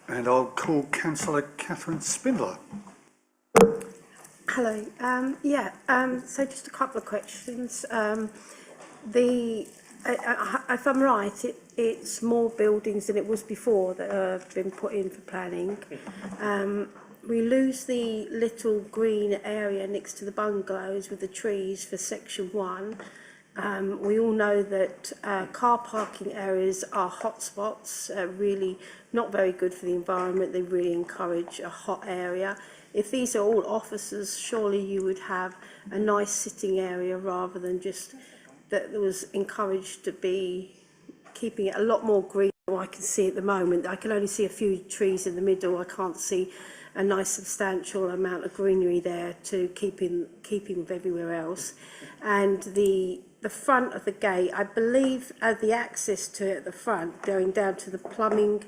S2: and I'll call Councillor Catherine Spindler.
S6: Hello. So just a couple of questions. If I'm right, it's more buildings than it was before that have been put in for planning. We lose the little green area next to the bungalows with the trees for section 1. We all know that car parking areas are hotspots, really not very good for the environment. They really encourage a hot area. If these are all offices, surely you would have a nice sitting area rather than just that was encouraged to be keeping it a lot more green than I can see at the moment. I can only see a few trees in the middle. I can't see a nice substantial amount of greenery there to keeping with everywhere else. And the front of the gate, I believe, the access to it at the front, going down to the plumbing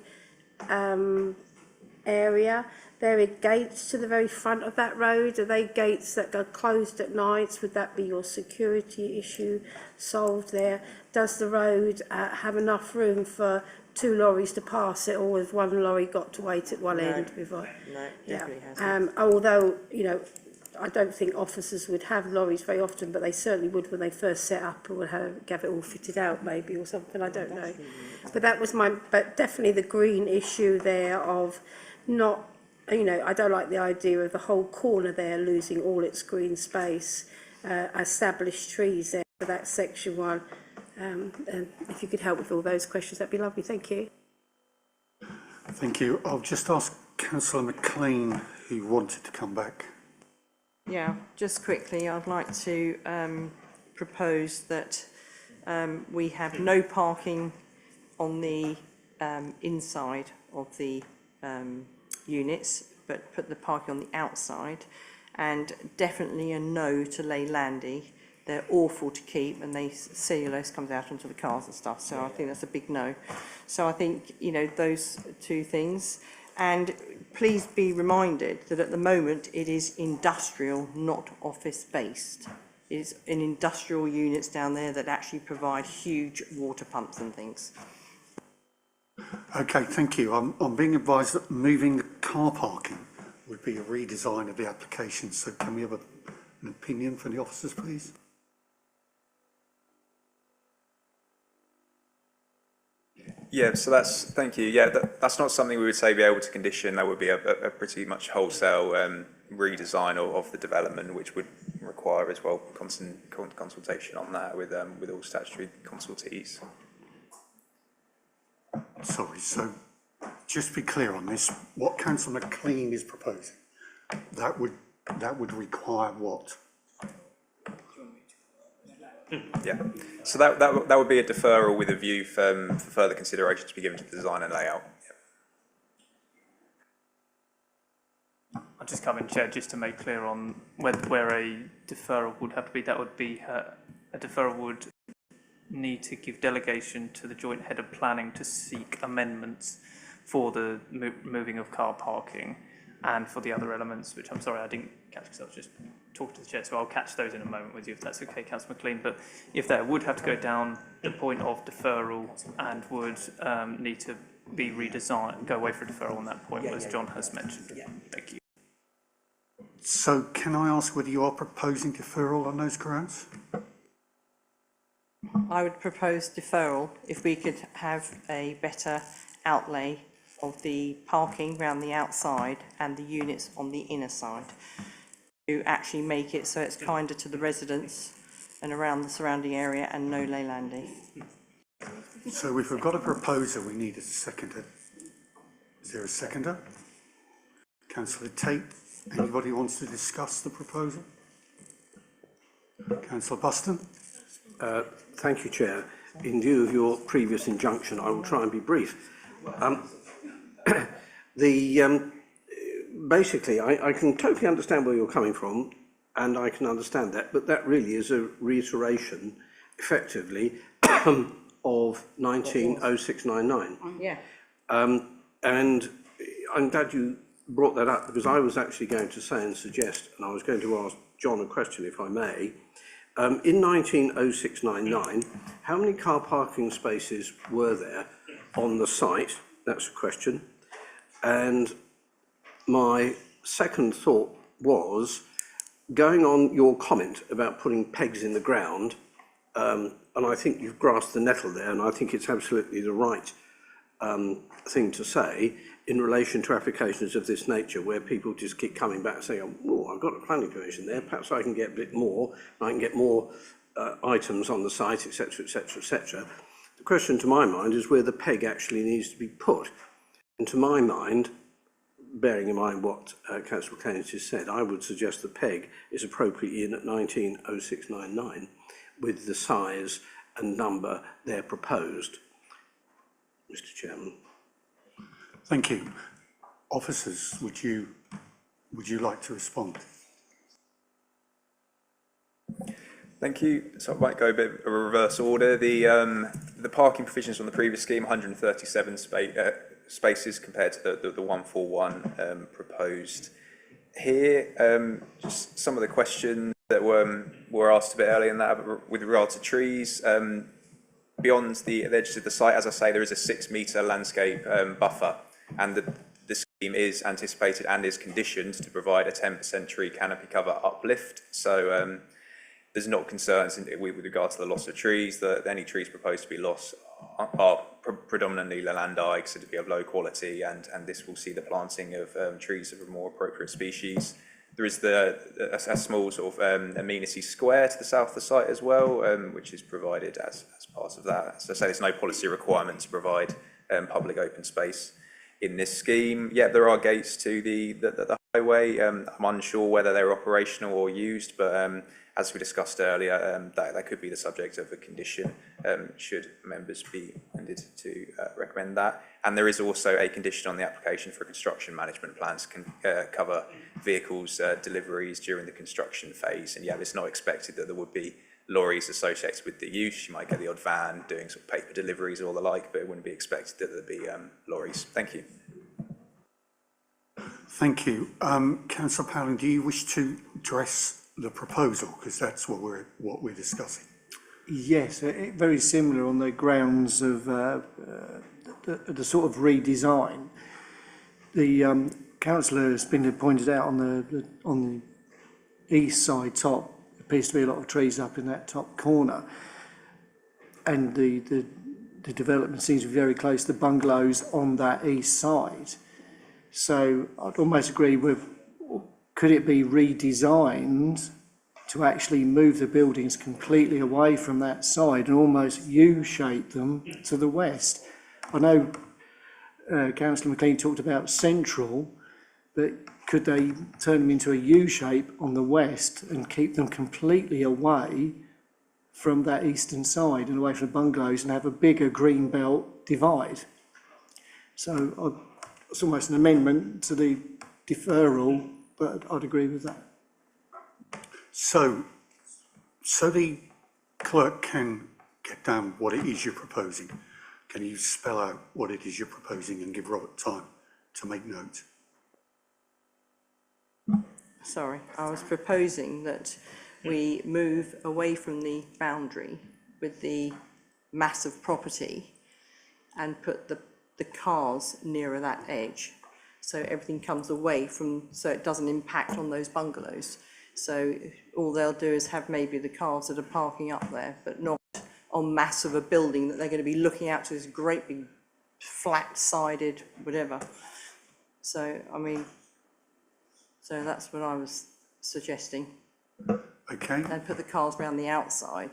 S6: area, there are gates to the very front of that road. Are they gates that are closed at nights? Would that be your security issue solved there? Does the road have enough room for 2 lorries to pass it, or has one lorry got to wait at one end before?
S5: No, definitely hasn't.
S6: Although, you know, I don't think officers would have lorries very often, but they certainly would when they first set up, or would have it all fitted out maybe or something, I don't know. But that was but definitely the green issue there of not, you know, I don't like the idea of the whole corner there losing all its green space, established trees there for that section 1. And if you could help with all those questions, that'd be lovely. Thank you.
S2: Thank you. I'll just ask Councillor McLean, who wanted to come back.
S5: Yeah, just quickly, I'd like to propose that we have no parking on the inside of the units, but put the parking on the outside, and definitely a no to Leylandii. They're awful to keep, and cellulose comes out onto the cars and stuff, so I think that's a big no. So I think, you know, those 2 things. And please be reminded that at the moment it is industrial, not office based. It's in industrial units down there that actually provide huge water pumps and things.
S2: Okay, thank you. I'm being advised that moving the car parking would be a redesign of the application, so can we have an opinion from the officers, please?
S14: Yeah, so thank you. Yeah, that's not something we would say be able to condition. That would be a pretty much wholesale redesign of the development, which would require as well constant consultation on that with all statutory consultees.
S2: Sorry, so just to be clear on this, what Councillor McLean is proposing, that would require what?
S14: Yeah, so that would be a deferral with a view for further consideration to be given to the design and layout. Yeah.
S15: I'll just come in, Chair, just to make clear on where a deferral would have to be. That would be a deferral would need to give delegation to the joint head of planning to seek amendments for the moving of car parking and for the other elements, which I'm sorry I didn't catch because I was just talking to the Chair, so I'll catch those in a moment with you if that's okay, Councillor McLean. But if that would have to go down the point of deferral and would need to be redesigned, go away for deferral on that point, as John has mentioned. Yeah. Thank you.
S2: So can I ask whether you are proposing deferral on those grounds?
S5: I would propose deferral if we could have a better outlay of the parking around the outside and the units on the inner side to actually make it so it's kinder to the residents and around the surrounding area, and no Leylandii.
S2: So if we've got a proposer, we need a seconder. Is there a seconder? Councillor Tate, anybody who wants to discuss the proposal? Councillor Buston?
S7: Thank you, Chair. In view of your previous injunction, I will try and be brief. Basically, I can totally understand where you're coming from, and I can understand that, but that really is a reiteration, effectively, of 190699.
S5: Yeah.
S7: And I'm glad you brought that up, because I was actually going to say and suggest, and I was going to ask John a question, if I may, In 190699, how many car parking spaces were there on the site? That's a question. And my second thought was, going on your comment about putting pegs in the ground, and I think you've grasped the nettle there, and I think it's absolutely the right thing to say in relation to applications of this nature, where people just keep coming back saying, oh, I've got a planning permission there, perhaps I can get a bit more, I can get more items on the site, etc., etc., etc. The question to my mind is where the peg actually needs to be put. And to my mind, bearing in mind what Councillor Keynes has said, I would suggest the peg is appropriately in at 190699 with the size and number there proposed. Mr. Chairman.
S2: Thank you. Officers, would you like to respond?
S14: Thank you. So I might go a bit of a reverse order. The parking provisions on the previous scheme, 137 spaces compared to the 141 proposed here. Just some of the questions that were asked a bit earlier in that with regard to trees. Beyond the edges of the site, as I say, there is a 6 metre landscape buffer, and the scheme is anticipated and is conditioned to provide a 10% tree canopy cover uplift. So there's not concerns with regard to the loss of trees. That any trees proposed to be lost are predominantly Lelandii, so to be of low quality, and this will see the planting of trees of a more appropriate species. There is a small sort of amenity square to the south of the site as well, which is provided as part of that. So I say there's no policy requirement to provide public open space in this scheme. Yeah, there are gates to the highway. I'm unsure whether they're operational or used, but as we discussed earlier, that could be the subject of a condition, should members be intended to recommend that. And there is also a condition on the application for construction management plans can cover vehicles deliveries during the construction phase. And yeah, it's not expected that there would be lorries associated with the use. You might get the odd van doing sort of paper deliveries or the like, but it wouldn't be expected that there'd be lorries. Thank you.
S2: Thank you. Councillor Powling, do you wish to address the proposal, because that's what we're discussing?
S12: Yes, very similar on the grounds of the sort of redesign. The councillor has been pointed out on the east side top, appears to be a lot of trees up in that top corner, and the development seems to be very close to bungalows on that east side. So I'd almost agree with, could it be redesigned to actually move the buildings completely away from that side and almost U-shape them to the west? I know Councillor McLean talked about central, but could they turn them into a U-shape on the west and keep them completely away from that eastern side and away from the bungalows and have a bigger green belt divide? So it's almost an amendment to the deferral, but I'd agree with that.
S2: So the clerk can get down what it is you're proposing. Can you spell out what it is you're proposing and give Robert time to make notes?
S5: Sorry, I was proposing that we move away from the boundary with the mass of property and put the cars nearer that edge. So everything comes away from, so it doesn't impact on those bungalows. So all they'll do is have maybe the cars that are parking up there, but not en masse of a building that they're going to be looking out to this great big flat-sided whatever. So, I mean, so that's what I was suggesting.
S2: Okay.
S5: And put the cars around the outside,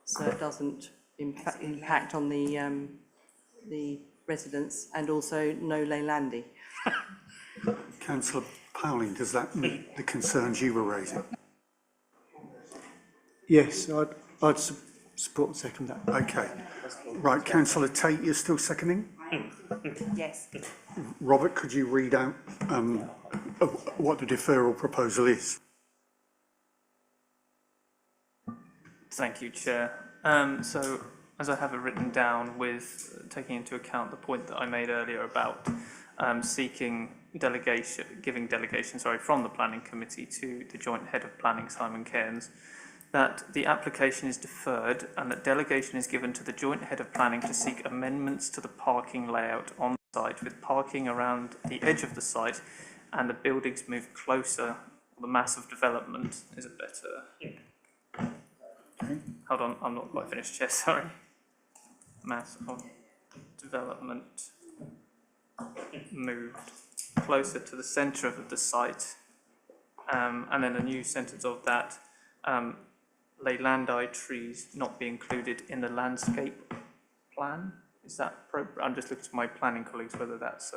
S5: so it doesn't impact on the residents, and also no Leylandi.
S2: Councillor Powling, does that meet the concerns you were raising?
S12: Yes, I'd support and second that.
S2: Okay. Right, Councillor Tate, you're still seconding?
S4: Yes.
S2: Robert, could you read out what the deferral proposal is?
S15: Thank you, Chair. So, as I have it written down, with taking into account the point that I made earlier about seeking delegation, giving delegation, from the Planning Committee to the Joint Head of Planning, Simon Cairns, that the application is deferred and that delegation is given to the joint head of planning to seek amendments to the parking layout on the site, with parking around the edge of the site and the buildings moved closer. The mass of development is a better. Hold on, I'm not quite finished, Chair, sorry. Mass of development moved closer to the centre of the site. And then a new sentence of that, Leylandii trees not be included in the landscape plan. Is that appropriate? I'm just looking to my planning colleagues whether that's...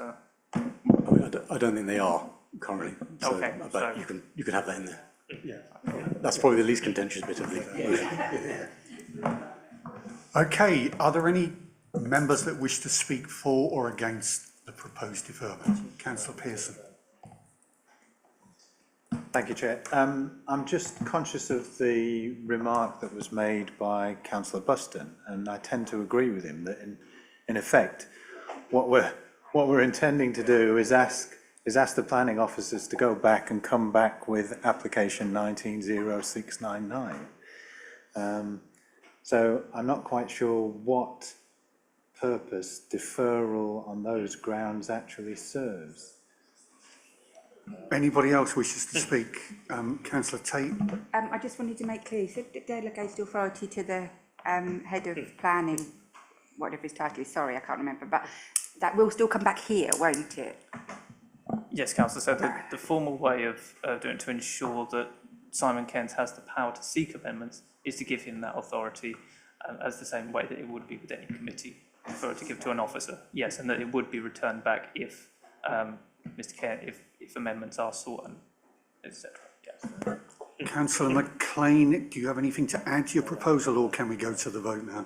S20: I don't think they are currently. So,
S15: okay.
S20: But you can have that in there. Yeah. That's probably the least contentious bit of the...
S2: Okay, are there any members that wish to speak for or against the proposed deferment? Councillor Pearson.
S10: Thank you, Chair. I'm just conscious of the remark that was made by Councillor Buston, and I tend to agree with him that in effect, what we're intending to do is ask the planning officers to go back and come back with application 190699. So I'm not quite sure what purpose deferral on those grounds actually serves.
S2: Anybody else wishes to speak? Councillor Tate.
S4: I just wanted to make clear, so delegated authority to the head of planning, whatever his title is, sorry, I can't remember, but that will still come back here, won't it?
S15: Yes, Councillor, so the formal way of doing it to ensure that Simon Kent has the power to seek amendments is to give him that authority as the same way that it would be with any committee for it to give to an officer. Yes, and that it would be returned back if Mr. Kent, if amendments are sought, and etc. Yes.
S2: Councillor McLean, do you have anything to add to your proposal, or can we go to the vote now?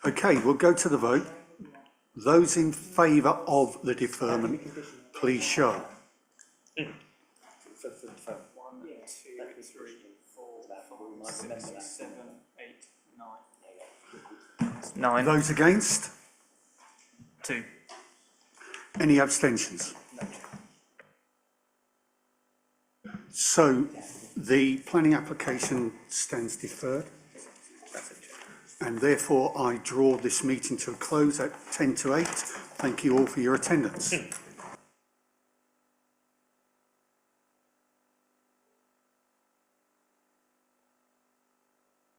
S2: Okay, we'll go to the vote. Those in favour of the deferment, please show.
S15: 1, 2, 3, 4, 5, 6, 7, 8, 9. 9.
S2: Those against?
S15: 2.
S2: Any abstentions?
S15: No.
S2: So the planning application stands deferred, and therefore I draw this meeting to a close at 10 to 8. Thank you all for your attendance.